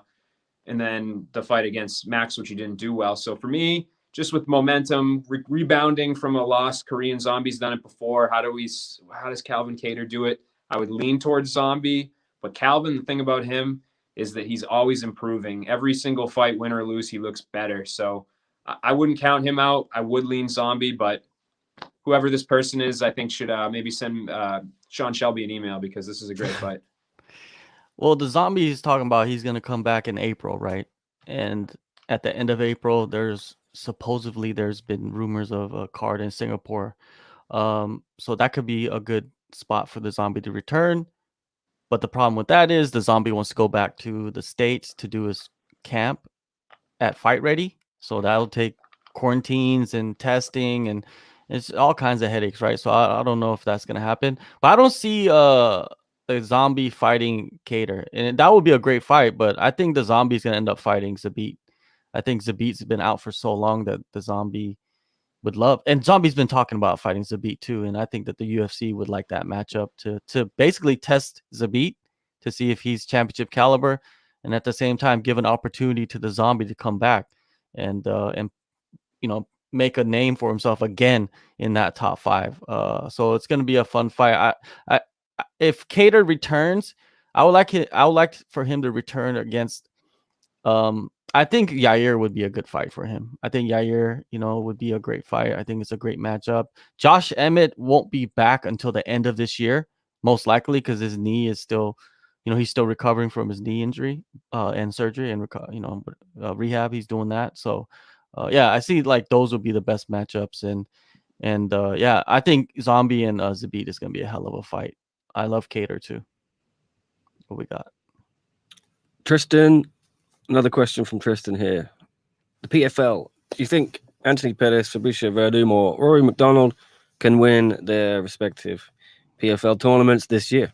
C: And then the fight against Max, which he didn't do well. So for me, just with momentum, rebounding from a loss, Korean Zombie's done it before. How does Calvin Kattar do it? I would lean towards Zombie, but Calvin, the thing about him is that he's always improving. Every single fight, win or lose, he looks better. So I wouldn't count him out. I would lean Zombie, but whoever this person is, I think should maybe send Sean Shelby an email because this is a great fight.
A: Well, the Zombie he's talking about, he's gonna come back in April, right? And at the end of April, there's been rumors of a card in Singapore. So that could be a good spot for the Zombie to return. But the problem with that is the Zombie wants to go back to the States to do his camp at Fight Ready. So that'll take quarantines and testing, and it's all kinds of headaches, right? So I don't know if that's gonna happen. But I don't see the Zombie fighting Kattar. And that would be a great fight, but I think the Zombie's gonna end up fighting Zabit. I think Zabit's been out for so long that the Zombie would love, and Zombie's been talking about fighting Zabit too, and I think that the UFC would like that matchup to basically test Zabit to see if he's championship caliber, and at the same time give an opportunity to the Zombie to come back and you know, make a name for himself again in that top 5. So it's going to be a fun fight. If Kattar returns, I would like for him to return against. I think Yair would be a good fight for him. I think Yair, would be a great fight. I think it's a great matchup. Josh Emmett won't be back until the end of this year, most likely, because his knee is still, he's still recovering from his knee injury and surgery and rehab. He's doing that. So, yeah, I see like those would be the best matchups. And yeah, I think Zombie and Zabit is going to be a hell of a fight. I love Cater too. What we got?
B: Tristan, another question from Tristan here. The PFL, do you think Anthony Pettis, Fabricio Verdum, or Rory McDonald can win their respective PFL tournaments this year?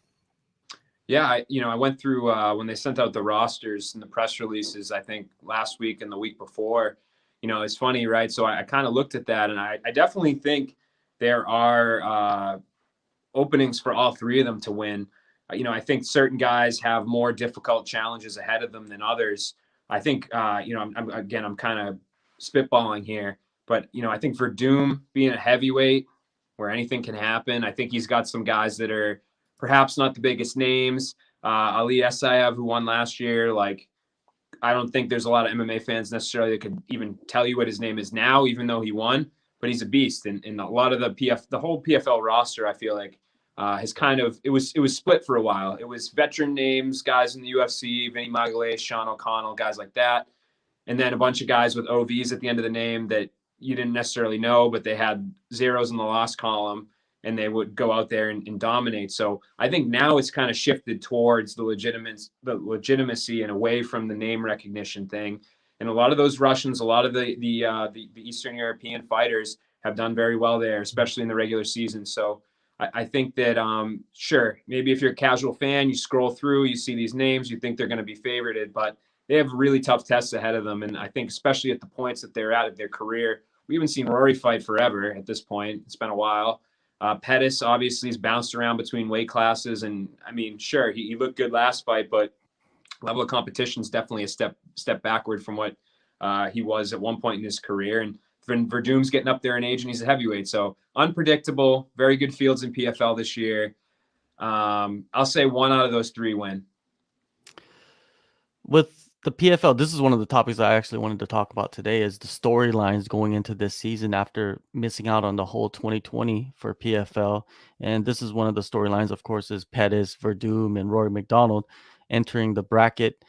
C: Yeah, I went through when they sent out the rosters and the press releases, I think last week and the week before. It's funny, right? So I kind of looked at that, and I definitely think there are openings for all three of them to win. I think certain guys have more difficult challenges ahead of them than others. I think, I'm kind of spitballing here, but, I think Verdum being a heavyweight where anything can happen, I think he's got some guys that are perhaps not the biggest names. Ali Esayev, who won last year, like, I don't think there's a lot of MMA fans necessarily that could even tell you what his name is now, even though he won, but he's a beast. And a lot of the whole PFL roster, I feel like, has kind of, it was split for a while. It was veteran names, guys in the UFC, Vinny Magalhaes, Sean O'Connell, guys like that. And then a bunch of guys with OVs at the end of the name that you didn't necessarily know, but they had zeros in the loss column and they would go out there and dominate. So I think now it's kind of shifted towards the legitimacy and away from the name recognition thing. And a lot of those Russians, a lot of the Eastern European fighters have done very well there, especially in the regular season. So I think that, sure, maybe if you're a casual fan, you scroll through, you see these names, you think they're going to be favorited, but they have really tough tests ahead of them. And I think especially at the points that they're at of their career, we haven't seen Rory fight forever at this point. It's been a while. Pettis obviously has bounced around between weight classes. And I mean, sure, he looked good last fight, but level of competition is definitely a step backward from what he was at one point in his career. And Verdum's getting up there in age and he's a heavyweight. So unpredictable, very good fields in PFL this year. I'll say one out of those three win.
A: With the PFL, this is one of the topics I actually wanted to talk about today is the storylines going into this season after missing out on the whole 2020 for PFL. And this is one of the storylines, of course, is Pettis, Verdum, and Rory McDonald entering the bracket.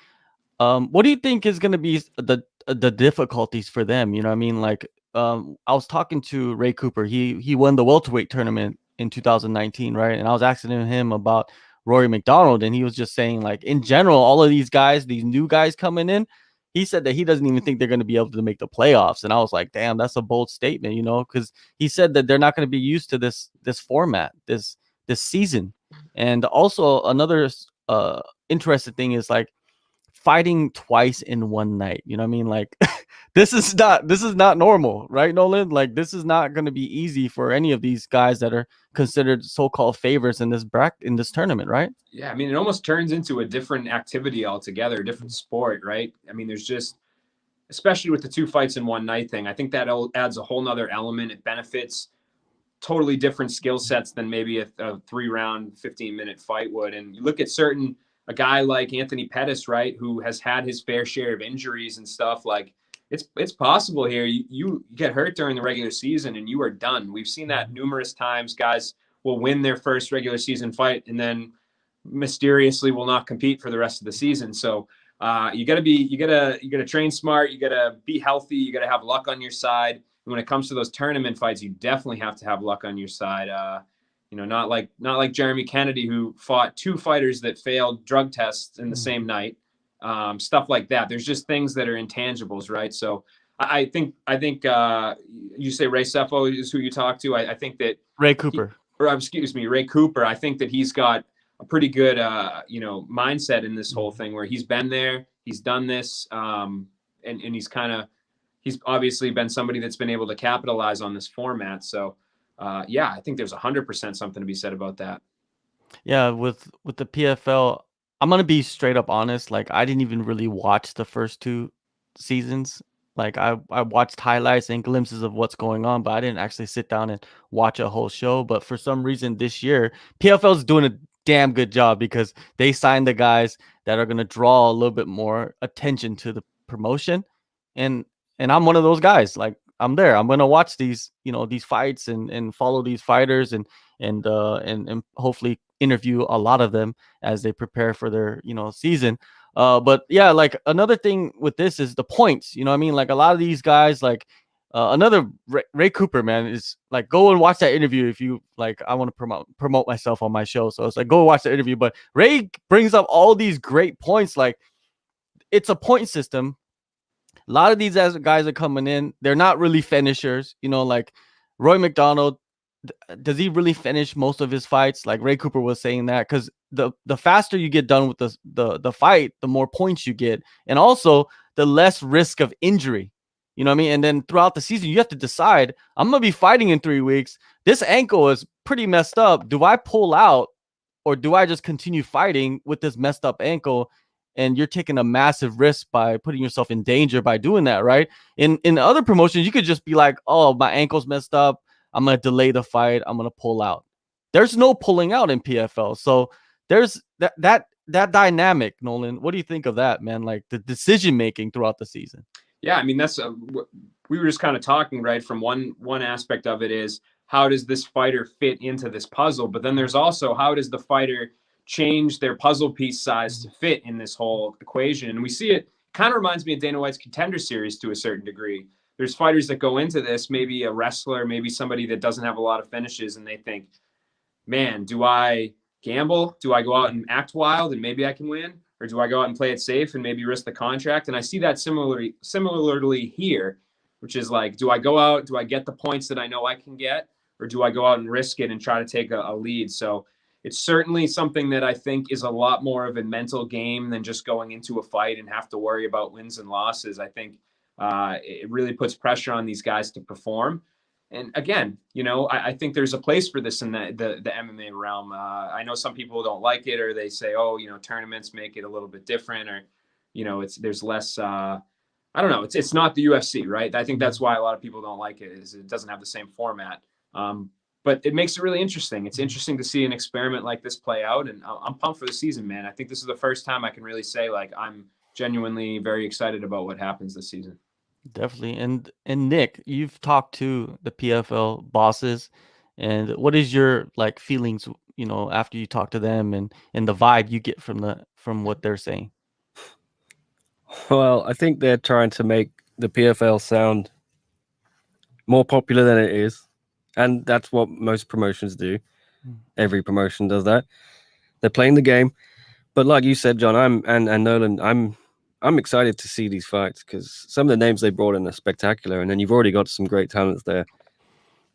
A: What do you think is going to be the difficulties for them? You know what I mean? Like, I was talking to Ray Cooper. He won the welterweight tournament in 2019, right? And I was asking him about Rory McDonald, and he was just saying, like, in general, all of these guys, these new guys coming in, he said that he doesn't even think they're going to be able to make the playoffs. And I was like, damn, that's a bold statement, because he said that they're not going to be used to this format, this season. And also another interesting thing is like fighting twice in one night. You know what I mean? Like this is not normal, right, Nolan? Like this is not going to be easy for any of these guys that are considered so-called favorites in this tournament, right?
C: Yeah, I mean, it almost turns into a different activity altogether, a different sport, right? I mean, there's just, especially with the two fights in one night thing, I think that adds a whole nother element. It benefits totally different skill sets than maybe a 3-round, 15-minute fight would. And you look at a guy like Anthony Pettis, right, who has had his fair share of injuries and stuff. Like it's possible here. You get hurt during the regular season and you are done. We've seen that numerous times. Guys will win their first regular season fight and then mysteriously will not compete for the rest of the season. So you gotta train smart. You gotta be healthy. You gotta have luck on your side. And when it comes to those tournament fights, you definitely have to have luck on your side. Not like Jeremy Kennedy, who fought two fighters that failed drug tests in the same night. Stuff like that. There's just things that are intangibles, right? So I think you say Ray Sefo is who you talk to. I think that
A: Ray Cooper,
C: Ray Cooper. I think that he's got a pretty good mindset in this whole thing where he's been there, he's done this, and he's obviously been somebody that's been able to capitalize on this format. So I think there's 100% something to be said about that.
A: Yeah, with the PFL, I'm gonna be straight up honest. Like I didn't even really watch the first two seasons. Like I watched highlights and glimpses of what's going on, but I didn't actually sit down and watch a whole show. But for some reason this year, PFL is doing damn good job because they signed the guys that are going to draw a little bit more attention to the promotion. And I'm one of those guys. Like, I'm there. I'm going to watch these, these fights and follow these fighters and hopefully interview a lot of them as they prepare for their, season. But yeah, like another thing with this is the points. You know what I mean? Like a lot of these guys, like another Ray Cooper, man, is like, go and watch that interview if you like. I want to promote myself on my show, so it's like, go watch the interview. But Ray brings up all these great points. Like, it's a point system. A lot of these guys are coming in. They're not really finishers. Like Roy McDonald, does he really finish most of his fights? Like Ray Cooper was saying that because the faster you get done with the fight, the more points you get, and also the less risk of injury. You know what I mean? And then throughout the season, you have to decide, I'm going to be fighting in 3 weeks. This ankle is pretty messed up. Do I pull out or do I just continue fighting with this messed up ankle? And you're taking a massive risk by putting yourself in danger by doing that, right? In other promotions, you could just be like, oh, my ankle's messed up. I'm going to delay the fight. I'm going to pull out. There's no pulling out in PFL. So there's that dynamic, Nolan. What do you think of that, man? Like the decision-making throughout the season.
C: Yeah, I mean, that's we were just kind of talking, right? From one aspect of it is, how does this fighter fit into this puzzle? But then there's also, how does the fighter change their puzzle piece size to fit in this whole equation? And we see it kind of reminds me of Dana White's Contender Series to a certain degree. There's fighters that go into this, maybe a wrestler, maybe somebody that doesn't have a lot of finishes, and they think, man, do I gamble? Do I go out and act wild and maybe I can win? Or do I go out and play it safe and maybe risk the contract? And I see that similarly here, which is like, do I go out? Do I get the points that I know I can get? Or do I go out and risk it and try to take a lead? So it's certainly something that I think is a lot more of a mental game than just going into a fight and have to worry about wins and losses. I think it really puts pressure on these guys to perform. And again, I think there's a place for this in the MMA realm. I know some people don't like it, or they say, oh, tournaments make it a little bit different, or, there's less, I don't know. It's not the UFC, right? I think that's why a lot of people don't like it, is it doesn't have the same format. But it makes it really interesting. It's interesting to see an experiment like this play out, and I'm pumped for the season, man. I think this is the first time I can really say, like, I'm genuinely very excited about what happens this season.
A: Definitely. And Nick, you've talked to the PFL bosses, and what is your like feelings, after you talk to them and the vibe you get from what they're saying?
B: Well, I think they're trying to make the PFL sound more popular than it is. And that's what most promotions do. Every promotion does that. They're playing the game. But like you said, John, and Nolan, I'm excited to see these fights because some of the names they brought in are spectacular. And then you've already got some great talents there.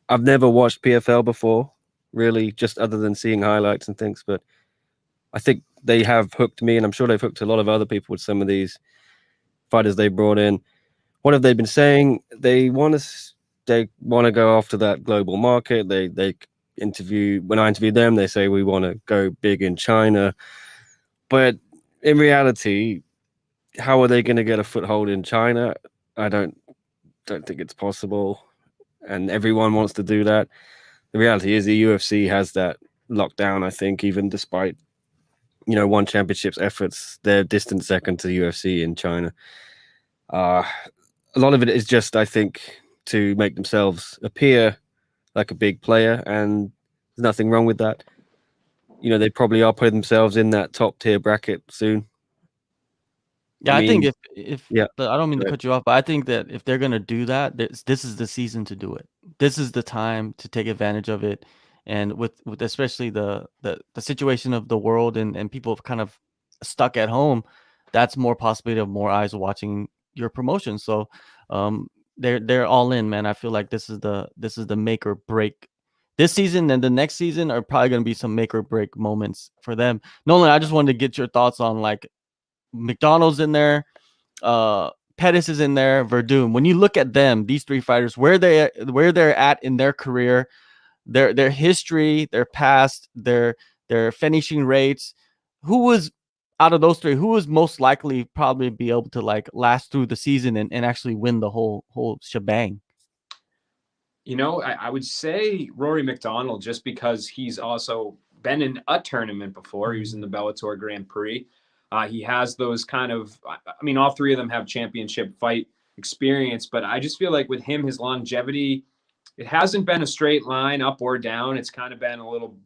B: I've never watched PFL before, really, just other than seeing highlights and things. But I think they have hooked me, and I'm sure they've hooked a lot of other people with some of these fighters they brought in. What have they been saying? They want to go after that global market. When I interview them, they say we want to go big in China. But in reality, how are they going to get a foothold in China? I don't think it's possible. And everyone wants to do that. The reality is the UFC has that locked down, I think, even despite, One Championship's efforts. They're distant second to the UFC in China. A lot of it is just, I think, to make themselves appear like a big player, and there's nothing wrong with that. They probably are putting themselves in that top tier bracket soon.
A: Yeah, I think if
B: yeah,
A: I don't mean to cut you off, but I think that if they're gonna do that, this is the season to do it. This is the time to take advantage of it, and with especially the situation of the world and people kind of stuck at home, that's more possibility of more eyes watching your promotion. So, they're all in, man. I feel like this is the make or break. This season and the next season are probably going to be some make or break moments for them. Nolan, I just wanted to get your thoughts on like McDonald's in there, Pettis is in there, Verdum. When you look at them, these three fighters, where they're at in their career, their history, their past, their finishing rates, who was out of those three, who was most likely probably be able to like last through the season and actually win the whole shebang?
C: I would say Rory McDonald, just because he's also been in a tournament before. He was in the Bellator Grand Prix. He has those kind of, I mean, all three of them have championship fight experience, but I just feel like with him, his longevity, it hasn't been a straight line up or down. It's kind of been a little,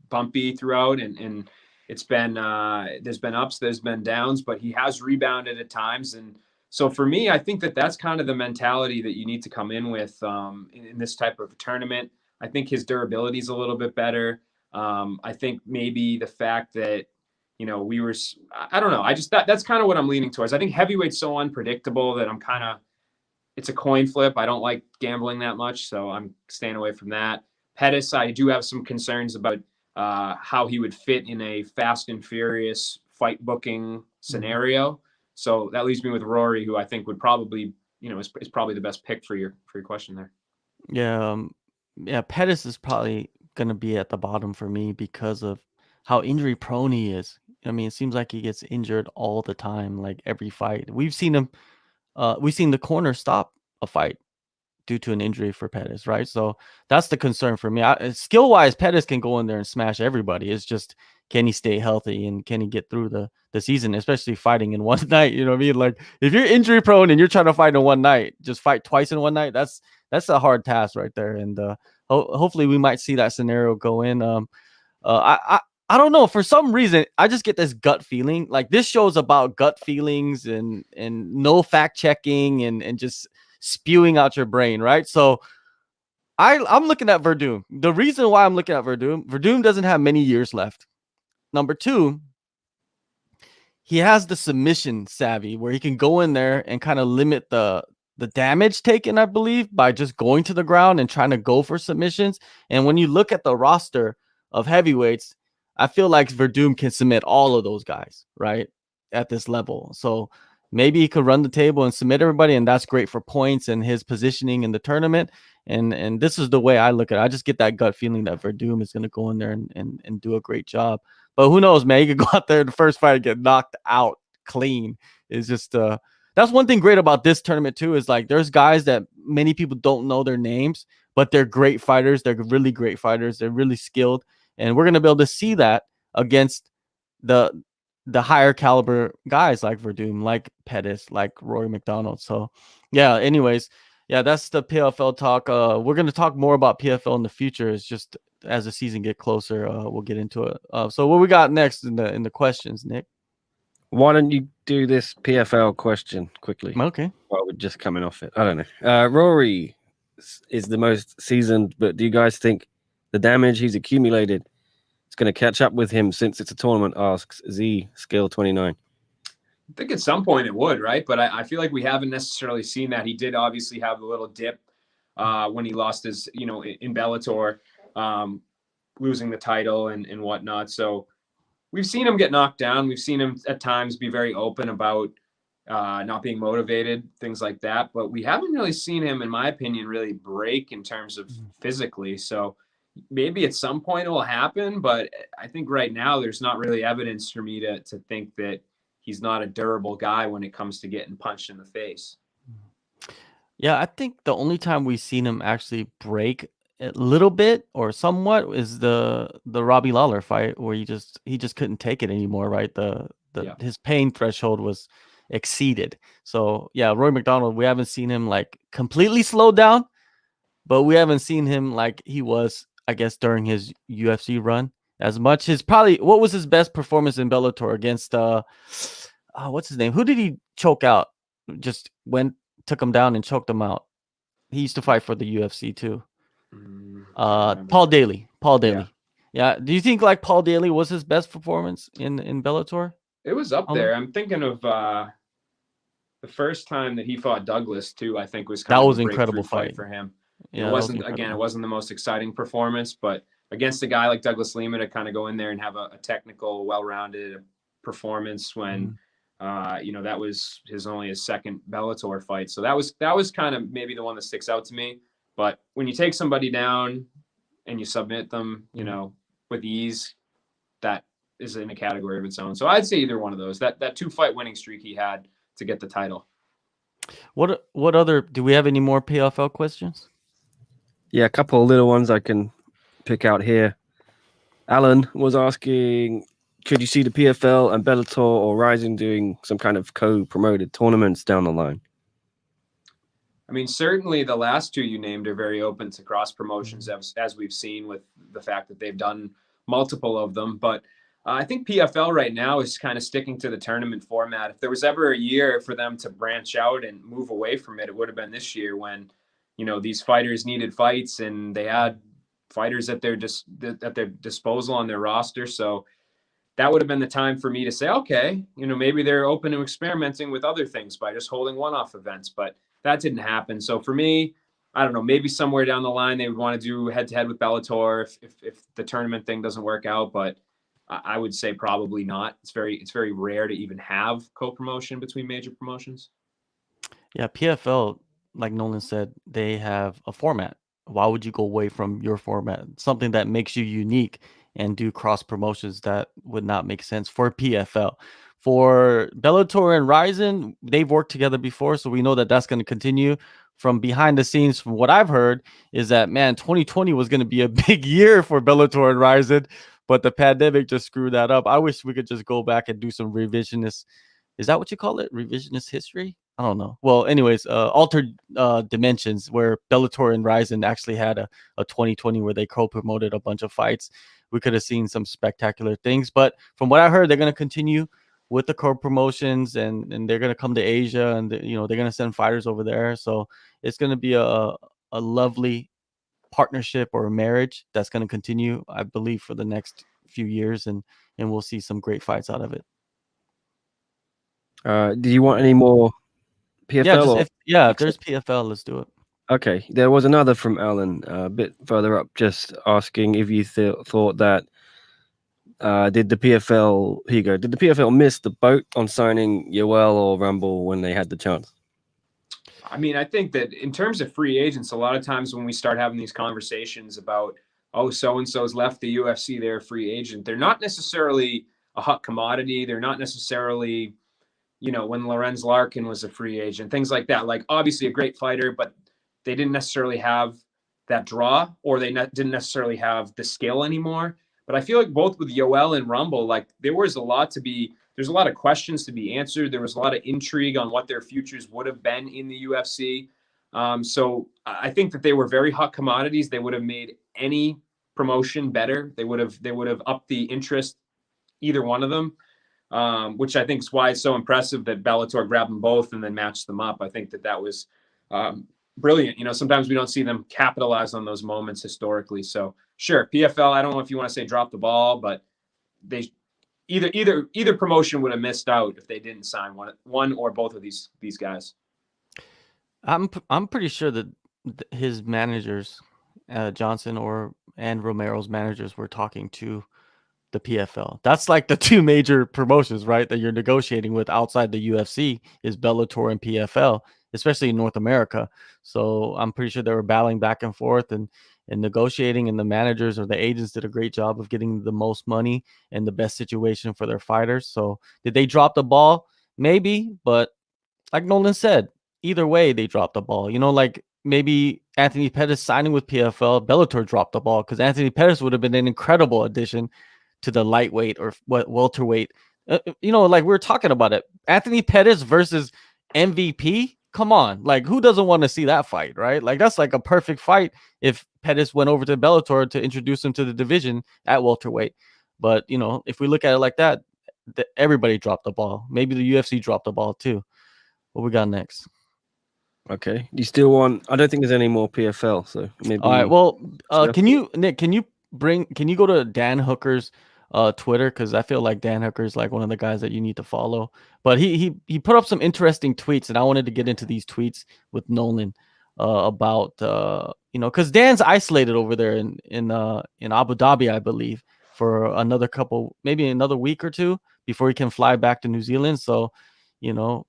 C: bumpy throughout, and it's been, there's been ups, there's been downs, but he has rebounded at times. And so for me, I think that that's kind of the mentality that you need to come in with in this type of a tournament. I think his durability is a little bit better. I think maybe the fact that, I don't know. That's kind of what I'm leaning towards. I think heavyweight's so unpredictable that it's a coin flip. I don't like gambling that much, so I'm staying away from that. Pettis, I do have some concerns about how he would fit in a fast and furious fight booking scenario. So that leaves me with Rory, who I think would probably, is probably the best pick for your question there.
A: Yeah, Pettis is probably going to be at the bottom for me because of how injury prone he is. I mean, it seems like he gets injured all the time, like every fight. We've seen the corner stop a fight due to an injury for Pettis, right? So that's the concern for me. Skill-wise, Pettis can go in there and smash everybody. It's just, can he stay healthy and can he get through the season, especially fighting in one night? You know what I mean? Like, if you're injury prone and you're trying to fight in one night, just fight twice in one night, that's a hard task right there. And hopefully we might see that scenario go in. I don't know. For some reason, I just get this gut feeling. Like, this show's about gut feelings and no fact checking and just spewing out your brain, right? So I'm looking at Verdum. The reason why I'm looking at Verdum doesn't have many years left. Number two, he has the submission savvy where he can go in there and kind of limit the damage taken, I believe, by just going to the ground and trying to go for submissions. And when you look at the roster of heavyweights, I feel like Verdum can submit all of those guys, right, at this level. So maybe he could run the table and submit everybody, and that's great for points and his positioning in the tournament. And this is the way I look at it. I just get that gut feeling that Verdum is going to go in there and do a great job. But who knows, man? He could go out there in the first fight and get knocked out clean. It's just that's one thing great about this tournament too, is like there's guys that many people don't know their names, but they're great fighters. They're really great fighters. They're really skilled. And we're going to be able to see that against the higher caliber guys like Verdum, like Pettis, like Rory McDonald. So, yeah, anyways, yeah, that's the PFL talk. We're going to talk more about PFL in the future. It's just as the season get closer, we'll get into it. So what we got next in the questions, Nick?
B: Why don't you do this PFL question quickly?
A: Okay.
B: Well, we're just coming off it. I don't know. Rory is the most seasoned, but do you guys think the damage he's accumulated is going to catch up with him since it's a tournament? Asks Z Scale 29.
C: I think at some point it would, right? But I feel like we haven't necessarily seen that. He did obviously have a little dip when he lost his, in Bellator, losing the title and whatnot. So we've seen him get knocked down. We've seen him at times be very open about not being motivated, things like that. But we haven't really seen him, in my opinion, really break in terms of physically. So maybe at some point it will happen. But I think right now there's not really evidence for me to think that he's not a durable guy when it comes to getting punched in the face.
A: Yeah, I think the only time we've seen him actually break a little bit or somewhat is the Robbie Lawler fight, where he just couldn't take it anymore, right? His pain threshold was exceeded. So yeah, Roy McDonald, we haven't seen him like completely slowed down, but we haven't seen him like he was, I guess, during his UFC run as much. What was his best performance in Bellator against what's his name? Who did he choke out? Just took him down and choked him out. He used to fight for the UFC too. Paul Daly. Yeah. Do you think like Paul Daly was his best performance in Bellator?
C: It was up there. I'm thinking of the first time that he fought Douglas too. I think was kind of an incredible fight for him. Yeah, it wasn't the most exciting performance, but against a guy like Douglas Lima to kind of go in there and have a technical, well-rounded performance when that was his second Bellator fight. So that was kind of maybe the one that sticks out to me. But when you take somebody down and you submit them, with ease, that is in a category of its own. So I'd say either one of those. That 2-fight winning streak he had to get the title.
A: What other, do we have any more PFL questions?
B: Yeah, a couple of little ones I can pick out here. Alan was asking, could you see the PFL and Bellator or Rising doing some kind of co-promoted tournaments down the line?
C: I mean, certainly the last two you named are very open to cross promotions, as we've seen with the fact that they've done multiple of them. But I think PFL right now is kind of sticking to the tournament format. If there was ever a year for them to branch out and move away from it, it would have been this year when, you know, these fighters needed fights and they had fighters at their disposal on their roster. So that would have been the time for me to say, okay, you know, maybe they're open to experimenting with other things by just holding one-off events, but that didn't happen. So for me, I don't know, maybe somewhere down the line they would want to do head-to-head with Bellator if the tournament thing doesn't work out, but I would say probably not. It's very rare to even have co-promotion between major promotions.
A: Yeah, PFL, like Nolan said, they have a format. Why would you go away from your format? Something that makes you unique and do cross promotions that would not make sense for PFL. For Bellator and Ryzen, they've worked together before, so we know that that's going to continue. From behind the scenes, from what I've heard, is that, man, 2020 was going to be a big year for Bellator and Ryzen, but the pandemic just screwed that up. I wish we could just go back and do some revisionist. Is that what you call it? Revisionist history? I don't know. Well, anyways, altered dimensions where Bellator and Ryzen actually had a 2020 where they co-promoted a bunch of fights. We could have seen some spectacular things. But from what I heard, they're going to continue with the co-promotions and they're going to come to Asia and, they're going to send fighters over there. So it's going to be a lovely partnership or a marriage that's going to continue, I believe, for the next few years. And we'll see some great fights out of it.
B: Do you want any more PFL?
A: If there's PFL, let's do it.
B: Okay, there was another from Alan a bit further up, just asking if you thought that did the PFL miss the boat on signing Yoel or Rumble when they had the chance?
C: I mean, I think that in terms of free agents, a lot of times when we start having these conversations about, oh, so-and-so's left the UFC, they're a free agent, they're not necessarily a hot commodity. They're not necessarily, you know, when Lorenz Larkin was a free agent, things like that. Like, obviously a great fighter, but they didn't necessarily have that draw, or they didn't necessarily have the skill anymore. But I feel like both with Yoel and Rumble, like there's a lot of questions to be answered. There was a lot of intrigue on what their futures would have been in the UFC. So I think that they were very hot commodities. They would have made any promotion better. They would have upped the interest, either one of them. Which I think is why it's so impressive that Bellator grabbed them both and then matched them up. I think that was brilliant. You know, sometimes we don't see them capitalize on those moments historically. So sure, PFL, I don't know if you want to say drop the ball, but they either promotion would have missed out if they didn't sign one or both of these guys.
A: I'm pretty sure that his managers, Johnson and Romero's managers, were talking to the PFL. That's like the two major promotions, right, that you're negotiating with outside the UFC is Bellator and PFL, especially in North America. So I'm pretty sure they were battling back and forth and negotiating, and the managers or the agents did a great job of getting the most money and the best situation for their fighters. So did they drop the ball? Maybe, but like Nolan said, either way they dropped the ball. You know, like maybe Anthony Pettis signing with PFL, Bellator dropped the ball because Anthony Pettis would have been an incredible addition to the lightweight or welterweight. You know, like we were talking about it. Anthony Pettis versus MVP. Come on. Like, who doesn't want to see that fight, right? Like, that's like a perfect fight if Pettis went over to Bellator to introduce him to the division at welterweight. But, you know, if we look at it like that, everybody dropped the ball. Maybe the UFC dropped the ball too. What we got next?
B: Okay. You still want... I don't think there's any more PFL, so maybe...
A: All right. Well, can you go to Dan Hooker's Twitter, because I feel like Dan Hooker is like one of the guys that you need to follow. But he put up some interesting tweets, and I wanted to get into these tweets with Nolan about you know, because Dan's isolated over there in Abu Dhabi, I believe, for maybe another week or two before he can fly back to New Zealand. So, you know,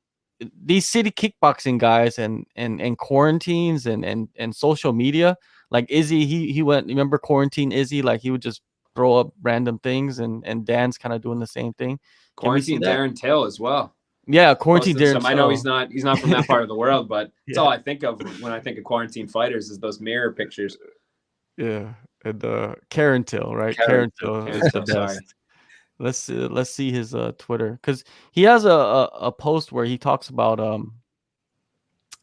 A: these city kickboxing guys and quarantines and social media, like Izzy, he went, remember Quarantine Izzy? Like he would just throw up random things, and Dan's kind of doing the same thing.
C: Quarantine Darren Till as well.
A: Yeah, Quarantine Darren Till.
C: I know he's not from that part of the world, but it's all I think of when I think of quarantine fighters is those mirror pictures.
A: Yeah. and Karen Till, right?
B: Karen
A: Karen Till
C: Karen
A: is the
C: Till, sorry.
A: best. Let's see his Twitter, because he has a post where he talks about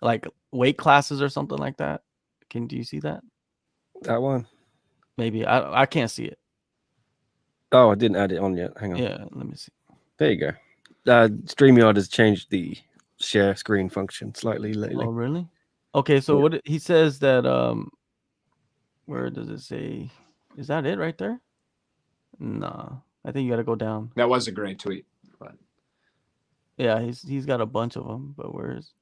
A: like weight classes or something like that. Do you see that?
B: That one.
A: Maybe I can't see it.
B: Oh, I didn't add it on yet. Hang on.
A: Yeah, let me see.
B: There you go. StreamYard has changed the share screen function slightly lately.
A: Oh, really? Okay, so what he says that where does it say? Is that it right there? No, I think you got to go down.
C: That was a great tweet. But
A: Yeah, he's got a bunch of them, but where's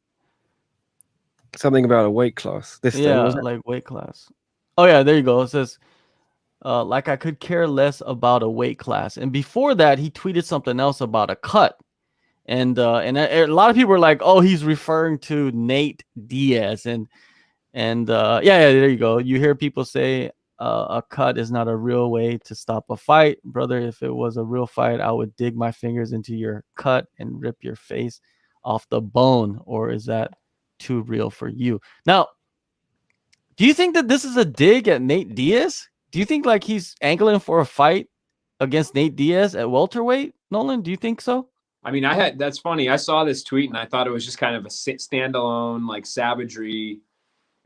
B: Something about a weight class. This thing, was it?
A: like weight class. Oh yeah, there you go. It says like I could care less about a weight class. And before that, he tweeted something else about a cut. And a lot of people were like, "Oh, he's referring to Nate Diaz." And yeah, there you go. You hear people say a cut is not a real way to stop a fight, brother. If it was a real fight, I would dig my fingers into your cut and rip your face off the bone. Or is that too real for you? Now, do you think that this is a dig at Nate Diaz? Do you think like he's angling for a fight against Nate Diaz at welterweight? Nolan, do you think so?
C: I mean, that's funny. I saw this tweet and I thought it was just kind of a standalone, like savagery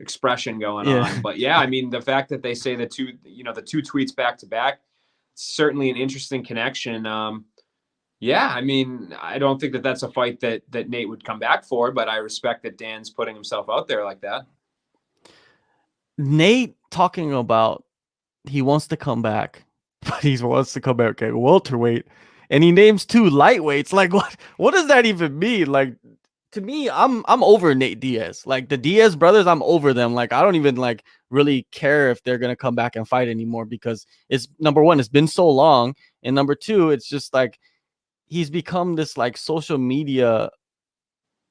C: expression going on. But yeah, I mean, the fact that they say the two tweets back to back, certainly an interesting connection. Yeah, I mean, I don't think that that's a fight that Nate would come back for, but I respect that Dan's putting himself out there like that.
A: Nate talking about he wants to come back, but he wants to come back at welterweight, and he names two lightweights. Like, what does that even mean? Like, to me, I'm over Nate Diaz. Like the Diaz brothers, I'm over them. Like I don't even like really care if they're gonna come back and fight anymore, because it's number one, it's been so long, and number two, it's just like he's become this like social media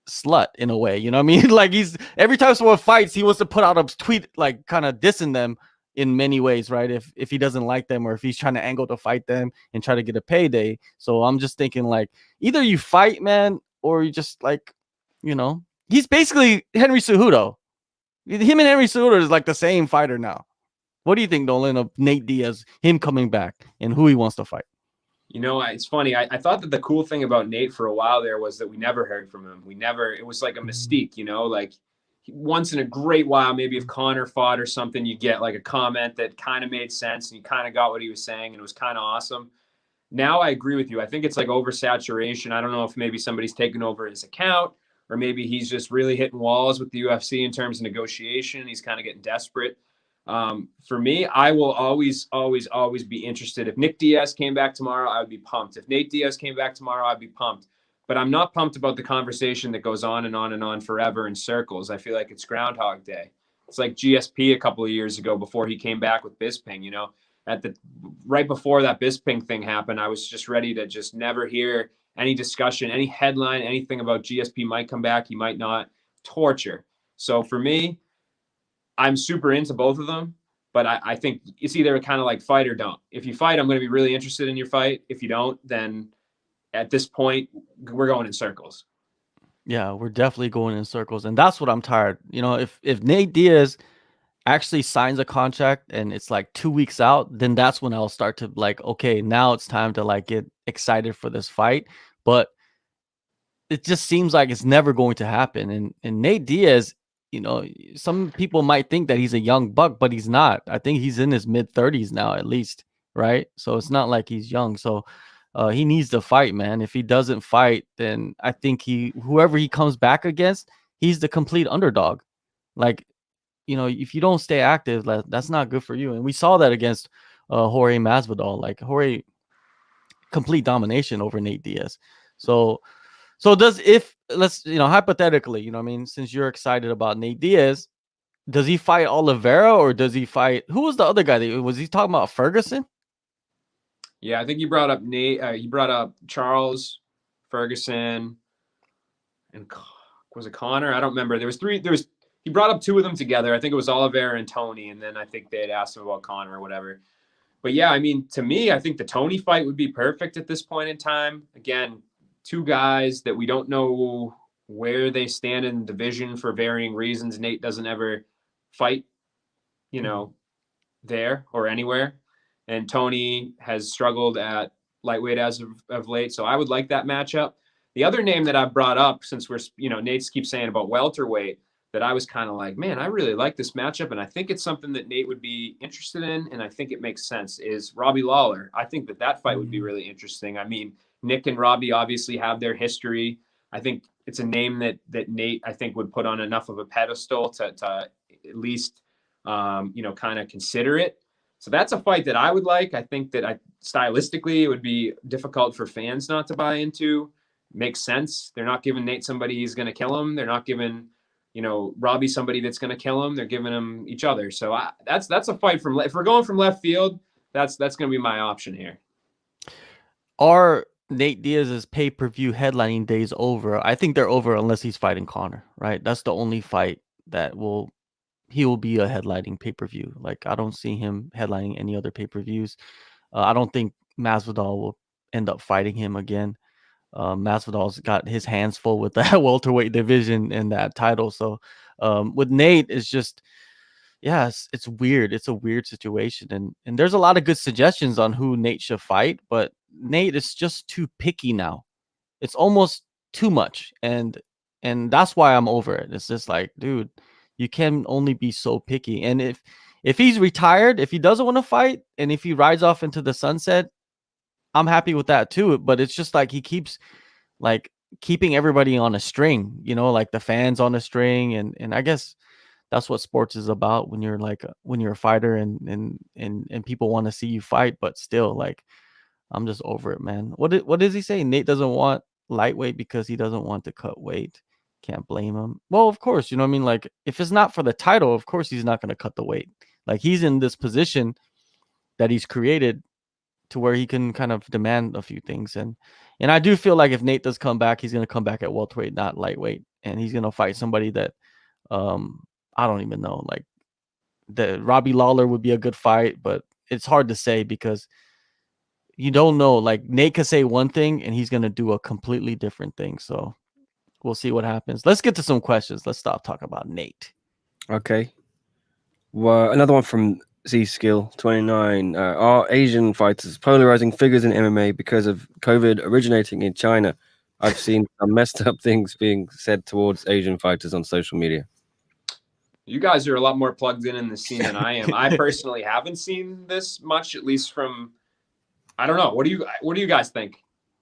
A: slut in a way, you know what I mean? Like he's every time someone fights, he wants to put out a tweet like kind of dissing them in many ways, right? If he doesn't like them, or if he's trying to angle to fight them and try to get a payday. So I'm just thinking like either you fight, man, or you just like, you know, he's basically Henry Cejudo. Him and Henry Cejudo is like the same fighter now. What do you think, Nolan, of Nate Diaz, him coming back and who he wants to fight?
C: You know, it's funny. I thought that the cool thing about Nate for a while there was that we never heard from him. It was like a mystique, you know, like once in a great while, maybe if Connor fought or something, you get like a comment that kind of made sense and you kind of got what he was saying and it was kind of awesome. Now I agree with you. I think it's like oversaturation. I don't know if maybe somebody's taken over his account, or maybe he's just really hitting walls with the UFC in terms of negotiation. He's kind of getting desperate. For me, I will always, always, always be interested. If Nick Diaz came back tomorrow, I would be pumped. If Nate Diaz came back tomorrow, I'd be pumped. But I'm not pumped about the conversation that goes on and on and on forever in circles. I feel like it's Groundhog Day. It's like GSP a couple of years ago before he came back with Bisping, you know. Right before that Bisping thing happened, I was just ready to just never hear any discussion, any headline, anything about GSP might come back, he might not. Torture. So for me, I'm super into both of them, but I think it's either kind of like fight or don't. If you fight, I'm going to be really interested in your fight. If you don't, then at this point, we're going in circles.
A: Yeah, we're definitely going in circles, and that's what I'm tired. You know, if Nate Diaz actually signs a contract and it's like 2 weeks out, then that's when I'll start to like, okay, now it's time to like get excited for this fight. But it just seems like it's never going to happen. And Nate Diaz, you know, some people might think that he's a young buck, but he's not. I think he's in his mid-30s now, at least, right? So it's not like he's young. So he needs to fight, man. If he doesn't fight, then I think whoever he comes back against, he's the complete underdog. Like, you know, if you don't stay active, that's not good for you. And we saw that against Jorge Masvidal. Like Jorge, complete domination over Nate Diaz. So let's, you know, hypothetically, you know what I mean, since you're excited about Nate Diaz, does he fight Oliveira or does he fight, who was the other guy? Was he talking about Ferguson?
C: Yeah, I think you brought up Nate. He brought up Charles, Ferguson, and was it Connor? I don't remember. He brought up two of them together. I think it was Oliveira and Tony, and then I think they had asked him about Connor or whatever. But yeah, I mean, to me, I think the Tony fight would be perfect at this point in time. Again, two guys that we don't know where they stand in the division for varying reasons. Nate doesn't ever fight, you know, there or anywhere. And Tony has struggled at lightweight as of late. So I would like that matchup. The other name that I've brought up, since we're, Nate's keeps saying about welterweight, that I was kind of like, man, I really like this matchup. And I think it's something that Nate would be interested in. And I think it makes sense, is Robbie Lawler. I think that fight would be really interesting. I mean, Nick and Robbie obviously have their history. I think it's a name that Nate, I think, would put on enough of a pedestal to at least, kind of consider it. So that's a fight that I would like. I think that stylistically it would be difficult for fans not to buy into. Makes sense. They're not giving Nate somebody he's going to kill him. They're not giving, Robbie somebody that's going to kill him. They're giving him each other. So that's a fight from, if we're going from left field, that's going to be my option here.
A: Are Nate Diaz's pay-per-view headlining days over? I think they're over unless he's fighting Conor, right? That's the only fight that he will be a headlining pay-per-view. Like, I don't see him headlining any other pay-per-views. I don't think Masvidal will end up fighting him again. Masvidal's got his hands full with that welterweight division and that title. So with Nate, it's just, it's weird. It's a weird situation. And there's a lot of good suggestions on who Nate should fight, but Nate is just too picky now. It's almost too much. And that's why I'm over it. It's just like, dude, you can only be so picky. And if he's retired, if he doesn't want to fight, and if he rides off into the sunset, I'm happy with that too. But it's just like he keeps like keeping everybody on a string, like the fans on a string. And I guess that's what sports is about when you're a fighter and people want to see you fight, but still, like, I'm just over it, man. What does he say? Nate doesn't want lightweight because he doesn't want to cut weight. Can't blame him. Well, of course, you know what I mean? Like, if it's not for the title, of course he's not going to cut the weight. Like, he's in this position that he's created to where he can kind of demand a few things. And I do feel like if Nate does come back, he's going to come back at welterweight, not lightweight. And he's going to fight somebody that, I don't even know. Like, the Robbie Lawler would be a good fight, but it's hard to say because you don't know. Like, Nate could say one thing and he's going to do a completely different thing. So we'll see what happens. Let's get to some questions. Let's stop talking about Nate.
B: Okay. Well, another one from Z-Skill 29. Are Asian fighters polarizing figures in MMA because of COVID originating in China? I've seen some messed up things being said towards Asian fighters on social media.
C: You guys are a lot more plugged in the scene than I am. I personally haven't seen this much, at least from, I don't know. What do you guys think?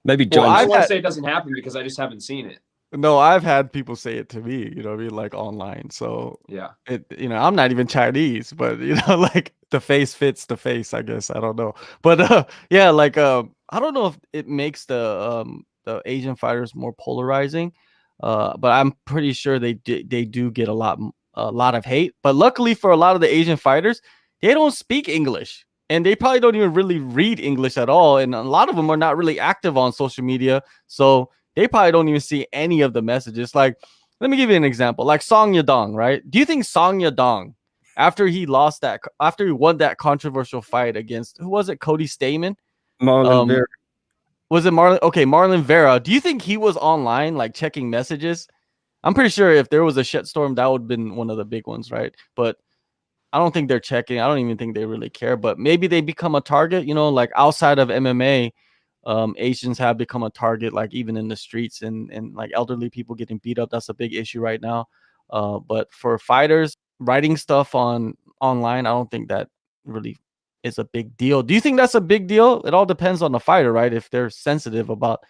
B: Maybe John.
C: Well, I want to say it doesn't happen because I just haven't seen it.
A: No, I've had people say it to me, you know what I mean, like online. So
C: yeah,
A: I'm not even Chinese, but like the face fits the face, I guess. I don't know. But yeah, like I don't know if it makes the Asian fighters more polarizing. But I'm pretty sure they do get a lot of hate. But luckily for a lot of the Asian fighters, they don't speak English. And they probably don't even really read English at all. And a lot of them are not really active on social media. So they probably don't even see any of the messages. Like, let me give you an example. Like Song Yadong, right? Do you think Song Yadong, after he won that controversial fight against, who was it? Cody Stamen?
B: Marlon Vera.
A: Was it Marlon? Okay, Marlon Vera. Do you think he was online, like checking messages? I'm pretty sure if there was a shitstorm, that would have been one of the big ones, right? But I don't think they're checking. I don't even think they really care. But maybe they become a target, like outside of MMA. Asians have become a target, like even in the streets and like elderly people getting beat up. That's a big issue right now. But for fighters writing stuff online, I don't think that really is a big deal. Do you think that's a big deal? It all depends on the fighter, right? If they're sensitive about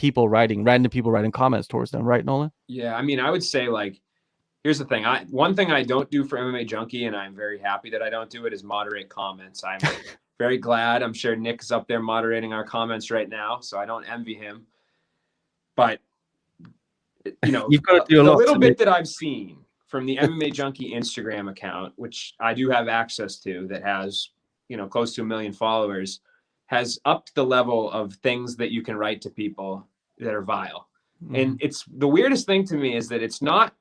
A: random people writing comments towards them, right, Nolan?
C: Yeah, I mean, I would say, like, here's the thing. One thing I don't do for MMA Junkie, and I'm very happy that I don't do it, is moderate comments. I'm very glad. I'm sure Nick's up there moderating our comments right now, so I don't envy him. But,
B: you've got to do a
C: little bit that I've seen from the MMA Junkie Instagram account, which I do have access to, that has, close to 1 million followers, has upped the level of things that you can write to people that are vile. And it's the weirdest thing to me is that it's not,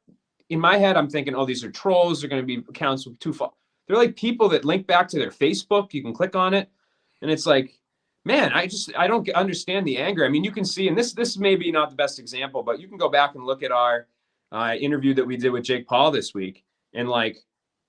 C: in my head, I'm thinking, oh, these are trolls. They're going to be accounts with they're like people that link back to their Facebook. You can click on it. And it's like, man, I don't understand the anger. I mean, you can see, and this may be not the best example, but you can go back and look at our interview that we did with Jake Paul this week. And like,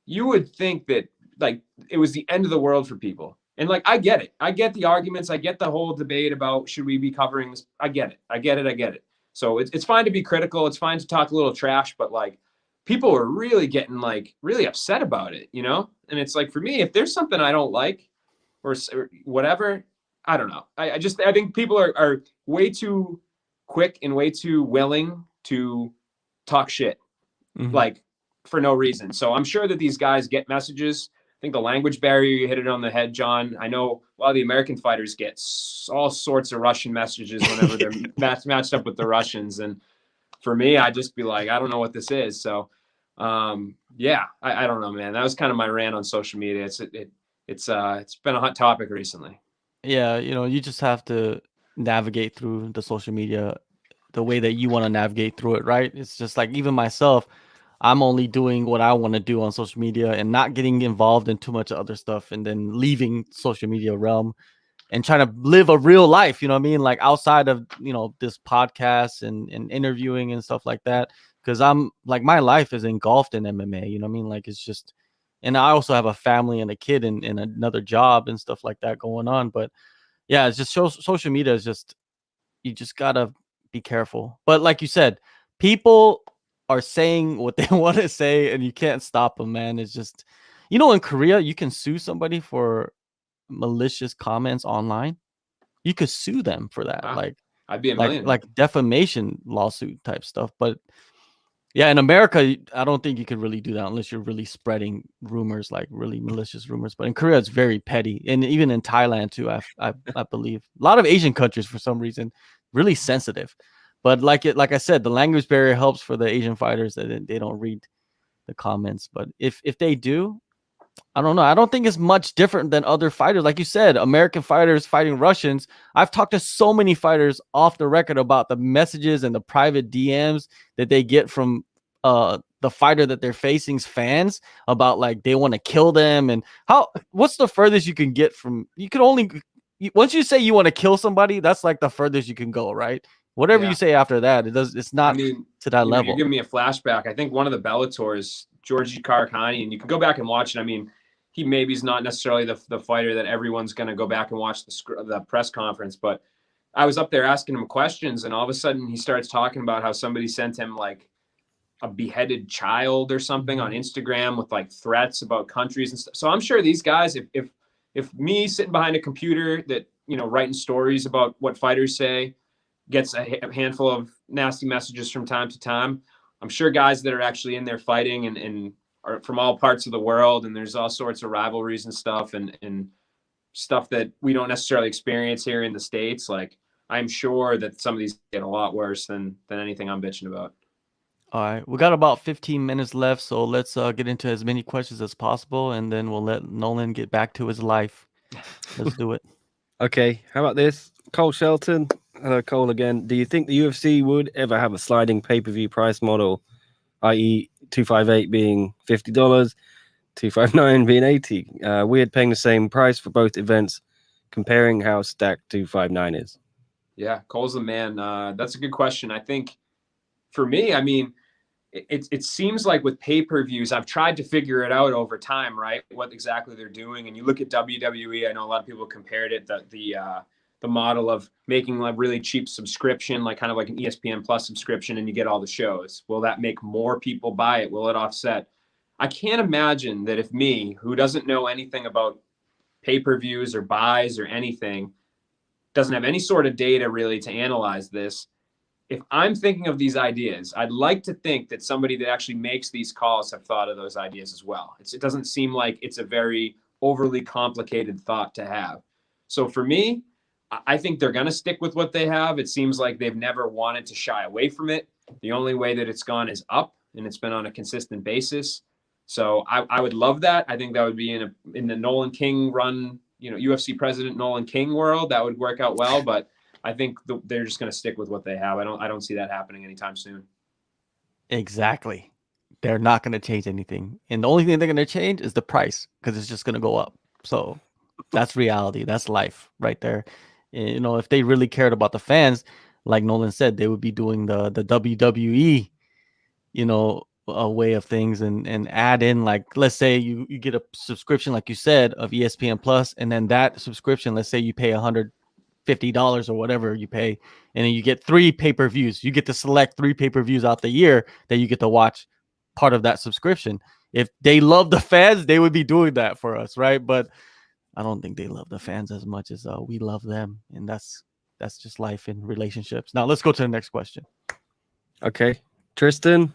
C: you would think that like it was the end of the world for people. And like, I get it. I get the arguments. I get the whole debate about should we be covering this? I get it. I get it. So it's fine to be critical. It's fine to talk a little trash, but like people are really getting like really upset about it, you know? And it's like, for me, if there's something I don't like or whatever, I don't know. I think people are way too quick and way too willing to talk shit, like for no reason. So I'm sure that these guys get messages. I think the language barrier, you hit it on the head, John. I know a lot of the American fighters get all sorts of Russian messages whenever they're matched up with the Russians. And for me, I'd just be like, I don't know what this is. So yeah, I don't know, man. That was kind of my rant on social media. It's been a hot topic recently.
A: Yeah, you just have to navigate through the social media the way that you want to navigate through it, right? It's just like, even myself, I'm only doing what I want to do on social media and not getting involved in too much other stuff, and then leaving social media realm and trying to live a real life, you know what I mean? Like outside of, this podcast and interviewing and stuff like that. Cause I'm like, my life is engulfed in MMA, you know what I mean? Like, it's just, and I also have a family and a kid and another job and stuff like that going on. But yeah, it's just social media is just, you just gotta be careful. But like you said, people are saying what they want to say and you can't stop them, man. It's just, in Korea, you can sue somebody for malicious comments online. You could sue them for that. Like,
C: I'd be a million.
A: Like defamation lawsuit type stuff. But yeah, in America, I don't think you could really do that unless you're really spreading rumors, like really malicious rumors. But in Korea, it's very petty, and even in Thailand too. I believe a lot of Asian countries, for some reason, really sensitive. But like I said, the language barrier helps for the Asian fighters that they don't read the comments. But if they do, I don't know. I don't think it's much different than other fighters. Like you said, American fighters fighting Russians. I've talked to so many fighters off the record about the messages and the private DMs that they get from the fighter that they're facing's fans about, like, they want to kill them. And what's the furthest you can get from, once you say you want to kill somebody, that's like the furthest you can go, right? Whatever you say after that, it's not to that level.
C: You're giving me a flashback. I think one of the Bellators, Georgi Karakani, and you can go back and watch it. I mean, he maybe is not necessarily the fighter that everyone's going to go back and watch the press conference, but I was up there asking him questions, and all of a sudden he starts talking about how somebody sent him like a beheaded child or something on Instagram with like threats about countries and stuff. So I'm sure these guys, if me sitting behind a computer that, writing stories about what fighters say, gets a handful of nasty messages from time to time, I'm sure guys that are actually in there fighting and are from all parts of the world, and there's all sorts of rivalries and stuff and stuff that we don't necessarily experience here in the States. Like, I'm sure that some of these get a lot worse than anything I'm bitching about.
A: All right, we got about 15 minutes left, so let's get into as many questions as possible, and then we'll let Nolan get back to his life. Let's do it.
B: Okay, how about this? Cole Shelton. Hello, Cole again. Do you think the UFC would ever have a sliding pay-per-view price model, i.e. $258 being $50, $259 being $80? Weird paying the same price for both events, comparing how stacked $259 is.
C: Yeah, Cole's the man. That's a good question. I think for me, I mean, it seems like with pay-per-views, I've tried to figure it out over time, right? What exactly they're doing. And you look at WWE, I know a lot of people compared it, the model of making like really cheap subscription, like kind of like an ESPN Plus subscription, and you get all the shows. Will that make more people buy it? Will it offset? I can't imagine that if me, who doesn't know anything about pay-per-views or buys or anything, doesn't have any sort of data really to analyze this, if I'm thinking of these ideas, I'd like to think that somebody that actually makes these calls have thought of those ideas as well. It doesn't seem like it's a very overly complicated thought to have. So for me, I think they're going to stick with what they have. It seems like they've never wanted to shy away from it. The only way that it's gone is up, and it's been on a consistent basis. So I would love that. I think that would be in the Nolan King run, UFC president Nolan King world, that would work out well. But I think they're just going to stick with what they have. I don't see that happening anytime soon.
A: Exactly. They're not going to change anything. And the only thing they're going to change is the price, because it's just going to go up. So that's reality. That's life right there. If they really cared about the fans, like Nolan said, they would be doing the WWE, way of things and add in, like, let's say you get a subscription, like you said, of ESPN Plus, and then that subscription, let's say you pay $150 or whatever you pay, and then you get 3 pay-per-views. You get to select 3 pay-per-views out the year that you get to watch part of that subscription. If they love the fans, they would be doing that for us, right? But I don't think they love the fans as much as we love them, and that's just life in relationships. Now let's go to the next question.
B: Okay, Tristan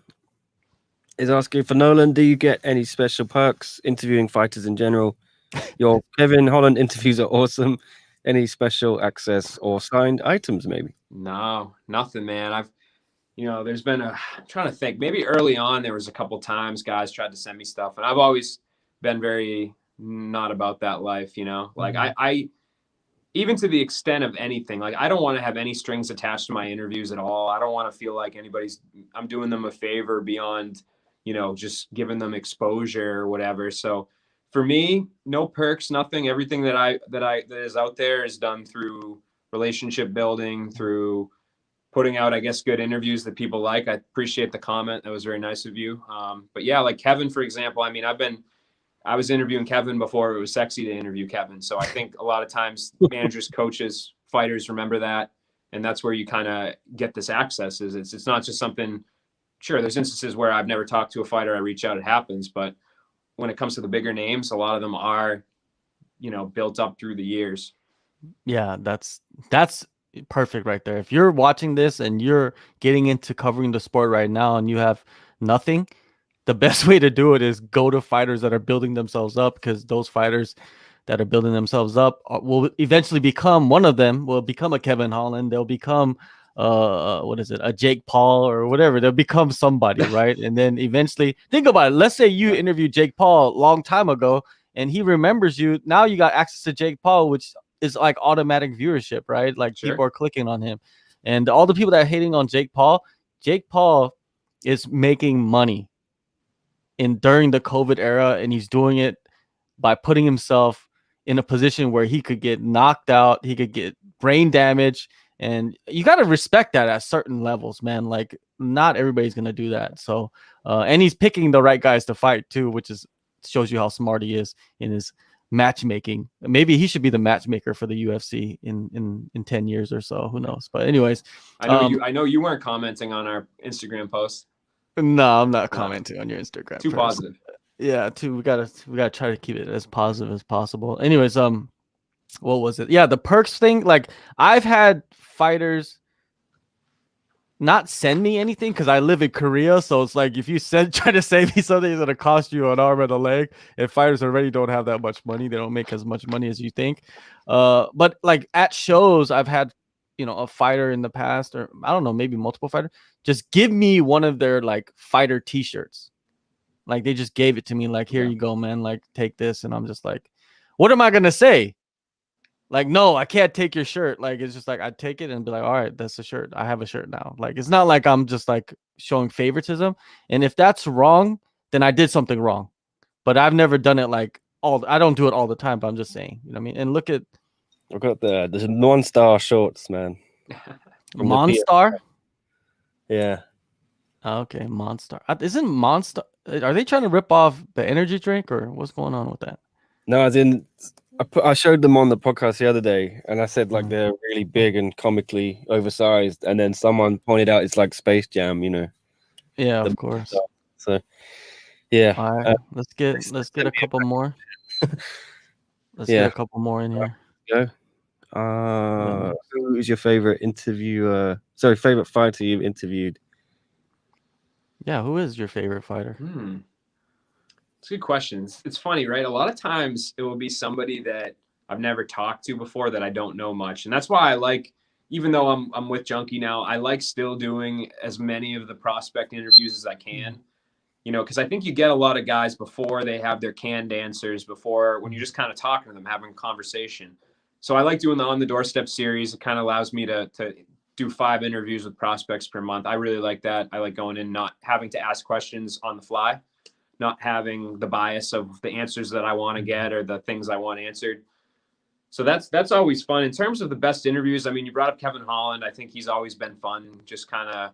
B: is asking for Nolan. Do you get any special perks interviewing fighters in general? Your Kevin Holland interviews are awesome. Any special access or signed items, maybe?
C: No, nothing, man. There's been I'm trying to think. Maybe early on there was a couple times guys tried to send me stuff, and I've always been very not about that life. Like I even to the extent of anything, like I don't want to have any strings attached to my interviews at all. I don't want to feel like I'm doing them a favor beyond, just giving them exposure or whatever. So for me, no perks, nothing. Everything that is out there is done through relationship building, through putting out, I guess, good interviews that people like. I appreciate the comment. That was very nice of you. But yeah, like Kevin, for example, I mean, I was interviewing Kevin before it was sexy to interview Kevin. So I think a lot of times managers, coaches, fighters remember that. And that's where you kind of get this access. It's not just something, sure, there's instances where I've never talked to a fighter, I reach out, it happens. But when it comes to the bigger names, a lot of them are, built up through the years.
A: Yeah, that's perfect right there. If you're watching this and you're getting into covering the sport right now and you have nothing, the best way to do it is go to fighters that are building themselves up, because those fighters that are building themselves up will eventually become, one of them will become a Kevin Holland. They'll become a Jake Paul or whatever. They'll become somebody, right? And then eventually, think about it. Let's say you interviewed Jake Paul a long time ago and he remembers you. Now you got access to Jake Paul, which is like automatic viewership, right? Like
C: Sure.
A: People are clicking on him. And all the people that are hating on Jake Paul is making money during the COVID era, and he's doing it by putting himself in a position where he could get knocked out, he could get brain damage, and you got to respect that at certain levels, man. Like, not everybody's gonna do that. So, and he's picking the right guys to fight too, which shows you how smart he is in his matchmaking. Maybe he should be the matchmaker for the UFC in 10 years or so. Who knows? But anyways,
C: I know you weren't commenting on our Instagram post.
A: No, I'm not commenting on your Instagram.
C: Too positive.
A: Yeah, we gotta try to keep it as positive as possible. Anyways, what was it? Yeah, the perks thing. Like, I've had fighters not send me anything because I live in Korea, so it's like if you try to save me something, it's gonna cost you an arm and a leg. And fighters already don't have that much money; they don't make as much money as you think. But like at shows, I've had a fighter in the past, or I don't know, maybe multiple fighters, just give me one of their like fighter T-shirts. Like, they just gave it to me, like, here you go, man, like, take this. And I'm just like, what am I gonna say? Like, no, I can't take your shirt. Like, it's just like, I'd take it and be like, all right, that's a shirt. I have a shirt now. Like, it's not like I'm just like showing favoritism. And if that's wrong, then I did something wrong. But I've never done it like I don't do it all the time, but I'm just saying, you know what I mean? And look at,
B: I've got the non-star shorts, man.
A: Monstar?
B: Yeah.
A: Okay, Monstar. Isn't Monstar? Are they trying to rip off the energy drink, or what's going on with that?
B: No, as in, I showed them on the podcast the other day, and I said like they're really big and comically oversized, and then someone pointed out it's like Space Jam,
A: Yeah, of course.
B: So, yeah.
A: All right, let's get a couple more. Let's get a couple more in here.
B: Go. Who is your favorite favorite fighter you've interviewed?
A: Yeah, who is your favorite fighter?
C: It's a good question. It's funny, right? A lot of times it will be somebody that I've never talked to before that I don't know much. And that's why I like, even though I'm with Junkie now, I like still doing as many of the prospect interviews as I can. Because I think you get a lot of guys before they have their canned answers, when you're just kind of talking to them, having a conversation. So I like doing the On the Doorstep series. It kind of allows me to do 5 interviews with prospects per month. I really like that. I like going in, not having to ask questions on the fly, not having the bias of the answers that I want to get or the things I want answered. So that's always fun. In terms of the best interviews, I mean, you brought up Kevin Holland. I think he's always been fun. Just kind of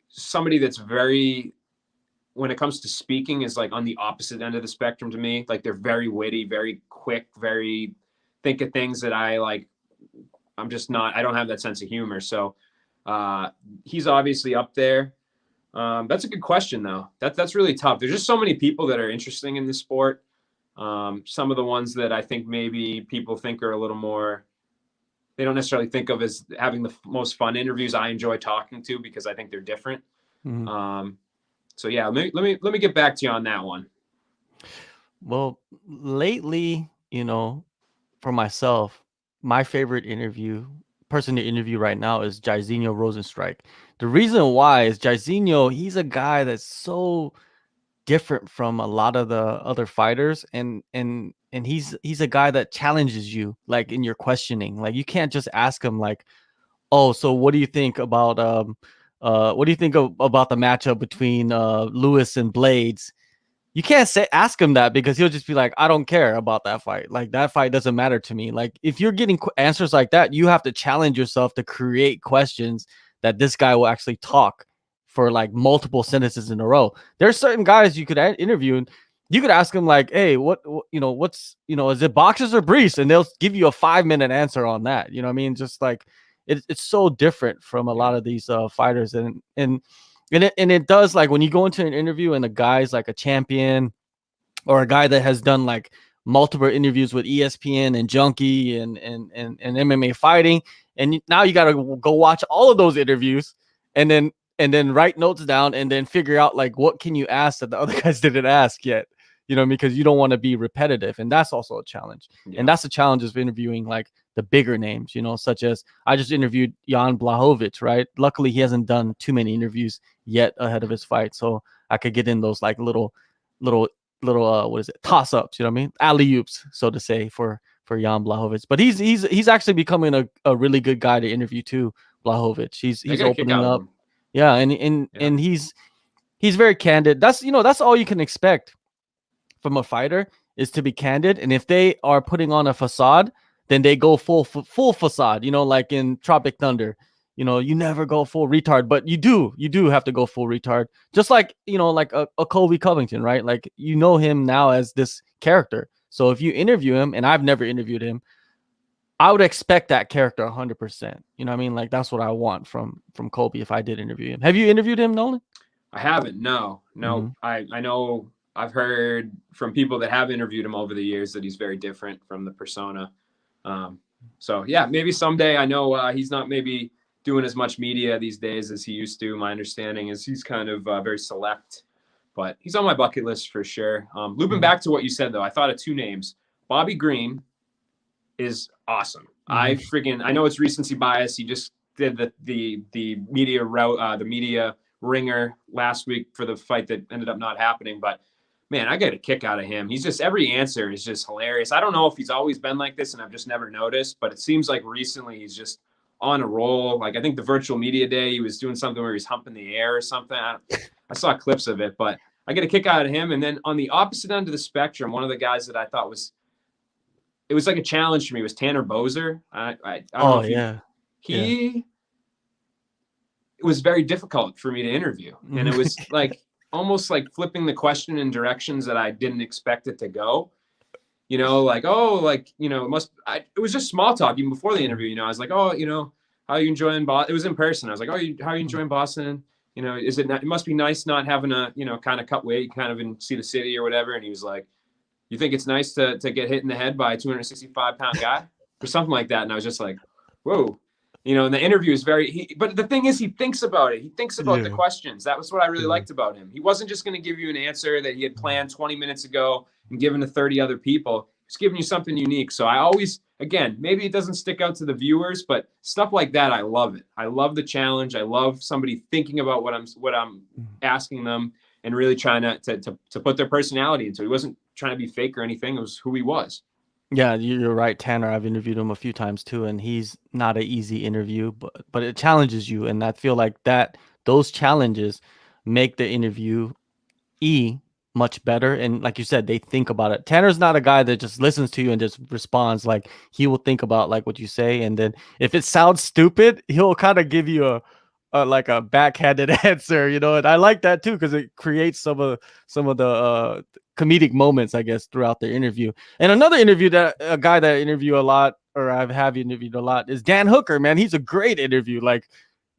C: somebody that's very when it comes to speaking is like on the opposite end of the spectrum to me. Like they're very witty, very quick, very think of things that I like. I don't have that sense of humor. So he's obviously up there. That's a good question though. That's really tough. There's just so many people that are interesting in this sport. Some of the ones that I think maybe people think are a little more, they don't necessarily think of as having the most fun interviews. I enjoy talking to because I think they're different.
A: Mm-hmm.
C: So yeah, let me get back to you on that one.
A: Well, lately, for myself, my favorite person to interview right now is Jairzinho Rosenstrike. The reason why is Jairzinho, he's a guy that's so different from a lot of the other fighters, and he's a guy that challenges you, like in your questioning. Like you can't just ask him like, oh, so what do you think about about the matchup between Lewis and Blades? You can't ask him that because he'll just be like, I don't care about that fight. Like that fight doesn't matter to me. Like if you're getting answers like that, you have to challenge yourself to create questions that this guy will actually talk for like multiple sentences in a row. There's certain guys you could interview and you could ask them like, hey, what's is it boxers or briefs? And they'll give you a 5-minute answer on that. You know what I mean? Just like it's so different from a lot of these fighters. And it does, like when you go into an interview and the guy's like a champion or a guy that has done like multiple interviews with ESPN and Junkie and MMA fighting, and now you got to go watch all of those interviews and then write notes down and then figure out like what can you ask that the other guys didn't ask yet, because you don't want to be repetitive, and that's also a challenge. And that's the challenge of interviewing like the bigger names, such as I just interviewed Jan Blachowicz, right? Luckily he hasn't done too many interviews yet ahead of his fight, so I could get in those like little what is it, toss-ups, you know what I mean, alley-oops, so to say, for Jan Blachowicz. But he's actually becoming a really good guy to interview too. Blachowicz, he's opening up. Yeah, and he's very candid. That's all you can expect from a fighter, is to be candid. And if they are putting on a facade, then they go full facade, like in Tropic Thunder. You never go full retard, but you do have to go full retard. Just like, like a Colby Covington, right? Like, him now as this character. So if you interview him, and I've never interviewed him, I would expect that character 100%. You know what I mean? Like, that's what I want from Colby if I did interview him. Have you interviewed him, Nolan?
C: I haven't. No. Mm-hmm. I know I've heard from people that have interviewed him over the years that he's very different from the persona. So yeah, maybe someday. I know he's not maybe doing as much media these days as he used to. My understanding is he's kind of very select, but he's on my bucket list for sure. Looping back to what you said though, I thought of 2 names. Bobby Green is awesome. I know it's recency bias. He just did the media route, the media ringer last week for the fight that ended up not happening, but man, I get a kick out of him. He's just, every answer is just hilarious. I don't know if he's always been like this and I've just never noticed, but it seems like recently he's just on a roll. Like I think the virtual media day, he was doing something where he's humping the air or something. I saw clips of it, but I get a kick out of him. And then on the opposite end of the spectrum, one of the guys that I thought it was like a challenge for me was Tanner Boser. I don't know if it was very difficult for me to interview. And it was like almost like flipping the question in directions that I didn't expect it to go. It was just small talk even before the interview. I was like, how are you enjoying Boston? It was in person. I was like, how are you enjoying Boston? It must be nice not having a, kind of cut weight, kind of see the city or whatever. And he was like, you think it's nice to get hit in the head by a 265-pound guy or something like that? And I was just like, whoa, and the interview is but the thing is, he thinks about it. He thinks about the questions. That was what I really liked about him. He wasn't just going to give you an answer that he had planned 20 minutes ago and given to 30 other people. He's giving you something unique. So I always, again, maybe it doesn't stick out to the viewers, but stuff like that, I love it. I love the challenge. I love somebody thinking about what I'm asking them and really trying to put their personality into it. He wasn't trying to be fake or anything. It was who he was.
A: Yeah, you're right, Tanner. I've interviewed him a few times too, and he's not an easy interview, but it challenges you, and I feel like those challenges make the interview much better. And like you said, they think about it. Tanner's not a guy that just listens to you and just responds. Like, he will think about like what you say, and then if it sounds stupid, he'll kind of give you like a backhanded answer, you know, and I like that too because it creates some of the comedic moments, I guess, throughout the interview. And another interview that a guy that I interview a lot, or have interviewed a lot, is Dan Hooker. Man, he's a great interview. Like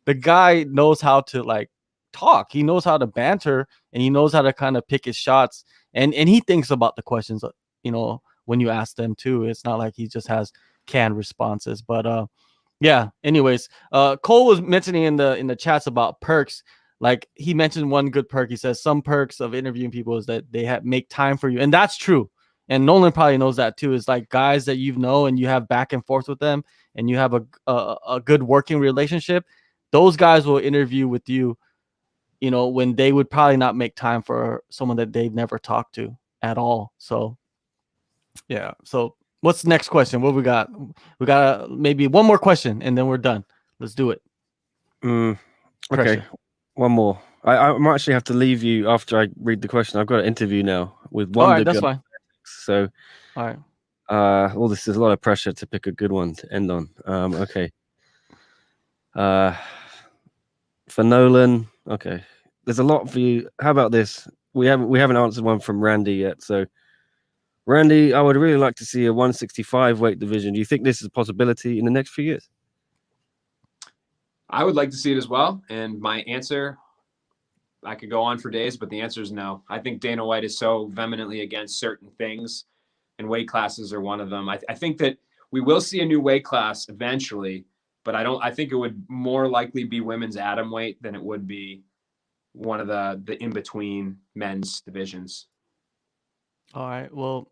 A: the guy knows how to like talk. He knows how to banter, and he knows how to kind of pick his shots. And he thinks about the questions, you know, when you ask them too. It's not like he just has canned responses. But yeah. Anyways, Cole was mentioning in the chats about perks. Like he mentioned one good perk. He says some perks of interviewing people is that they make time for you, and that's true. And Nolan probably knows that too. Is like guys that you know and you have back and forth with them, and you have a good working relationship. Those guys will interview with you, you know, when they would probably not make time for someone that they've never talked to at all. So yeah. So what's the next question? What we got? We got maybe one more question and then we're done. Let's do it.
B: Okay.
A: Pressure.
B: One more. I might actually have to leave you after I read the question. I've got an interview now with one.
A: All right, that's fine.
B: So,
A: all right.
B: Well, this is a lot of pressure to pick a good one to end on. Okay. For Nolan, okay. There's a lot for you. How about this? We haven't answered one from Randy yet. So, Randy, I would really like to see a 165 weight division. Do you think this is a possibility in the next few years?
C: I would like to see it as well. And my answer, I could go on for days, but the answer is no. I think Dana White is so vehemently against certain things, and weight classes are one of them. I think that we will see a new weight class eventually, but I think it would more likely be women's atom weight than it would be one of the in-between men's divisions. All
A: right. Well,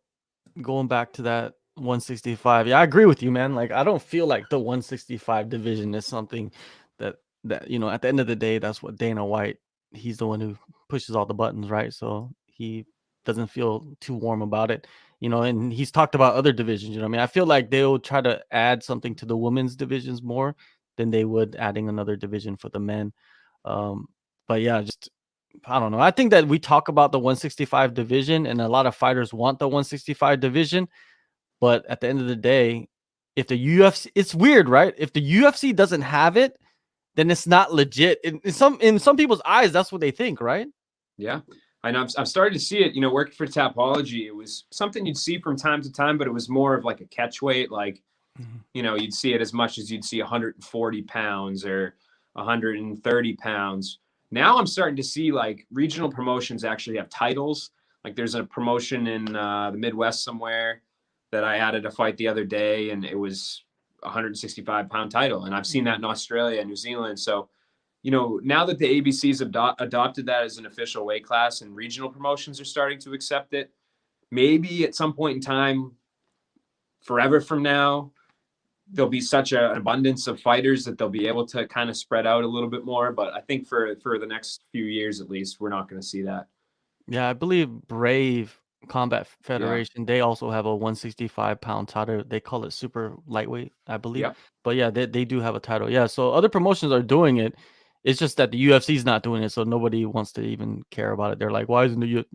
A: going back to that 165. Yeah, I agree with you, man. Like I don't feel like the 165 division is something that you know, at the end of the day, that's what Dana White, he's the one who pushes all the buttons, right? So he doesn't feel too warm about it, you know, and he's talked about other divisions, you know what I mean? I feel like they'll try to add something to the women's divisions more than they would adding another division for the men. But yeah, just I don't know. I think that we talk about the 165 division and a lot of fighters want the 165 division, but at the end of the day, if the UFC, it's weird, right? If the UFC doesn't have it, then it's not legit. In some people's eyes, that's what they think, right?
C: Yeah. I know I've started to see it, you know, working for Tapology. It was something you'd see from time to time, but it was more of like a catch weight. Like, you know, you'd see it as much as you'd see 140 pounds or 130 pounds. Now I'm starting to see like regional promotions actually have titles. Like there's a promotion in the Midwest somewhere that I added a fight the other day, and it was 165-pound title. And I've seen that in Australia and New Zealand. So, you know, now that the ABCs adopted that as an official weight class and regional promotions are starting to accept it, maybe at some point in time, forever from now, there'll be such an abundance of fighters that they'll be able to kind of spread out a little bit more. But I think for the next few years, at least, we're not going to see that.
A: Yeah, I believe Brave Combat Federation, they also have a 165-pound title. They call it super lightweight, I believe.
C: Yeah.
A: But yeah, they do have a title. Yeah, so other promotions are doing it. It's just that the UFC is not doing it, so nobody wants to even care about it. They're like, why isn't the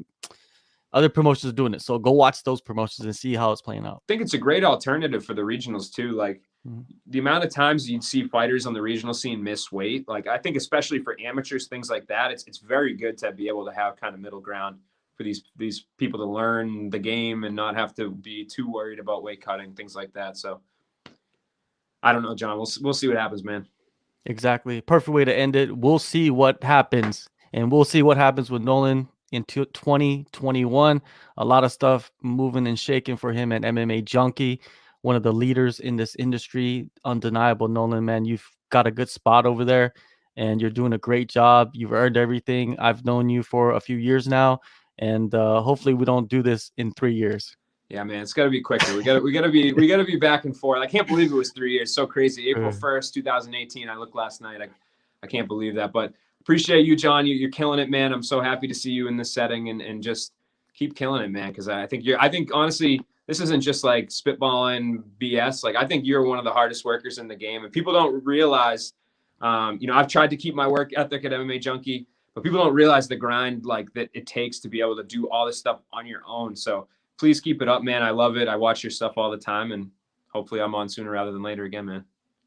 A: other promotions doing it? So go watch those promotions and see how it's playing out.
C: I think it's a great alternative for the regionals too. Like the amount of times you'd see fighters on the regional scene miss weight, like I think especially for amateurs, things like that, it's very good to be able to have kind of middle ground for these people to learn the game and not have to be too worried about weight cutting, things like that. So I don't know, John. We'll see what happens, man.
A: Exactly. Perfect way to end it. We'll see what happens, and we'll see what happens with Nolan into 2021. A lot of stuff moving and shaking for him at MMA Junkie, one of the leaders in this industry. Undeniable, Nolan, man. You've got a good spot over there, and you're doing a great job. You've earned everything. I've known you for a few years now, and hopefully we don't do this in 3 years.
C: Yeah, man, it's got to be quicker. We got to be back and forth. I can't believe it was 3 years. So crazy. April 1st, 2018. I looked last night. I can't believe that. But appreciate you, John. You're killing it, man. I'm so happy to see you in this setting and just keep killing it, man. Because I think honestly, this isn't just like spitballing BS. Like I think you're one of the hardest workers in the game, and people don't realize. You know, I've tried to keep my work ethic at MMA Junkie, but people don't realize the grind like that it takes to be able to do all this stuff on your own. So please keep it up, man. I love it. I watch your stuff all the time, and hopefully I'm on sooner rather than later again, man.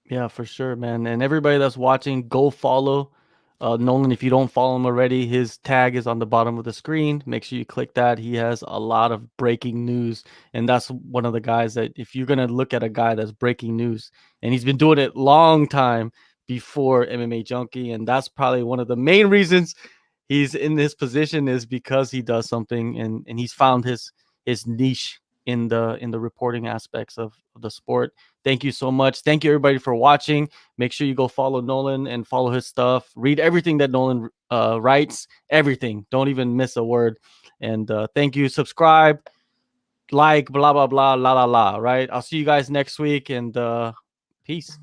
A: Yeah, for sure, man. And everybody that's watching, go follow Nolan. If you don't follow him already, his tag is on the bottom of the screen. Make sure you click that. He has a lot of breaking news. And that's one of the guys that, if you're going to look at a guy that's breaking news, and he's been doing it long time before MMA Junkie. And that's probably one of the main reasons he's in this position, is because he does something, and he's found his niche in the reporting aspects of the sport. Thank you so much. Thank you everybody for watching. Make sure you go follow Nolan and follow his stuff. Read everything that Nolan writes. Everything. Don't even miss a word. And thank you. Subscribe, like, blah blah blah, la la la. Right. I'll see you guys next week, and peace.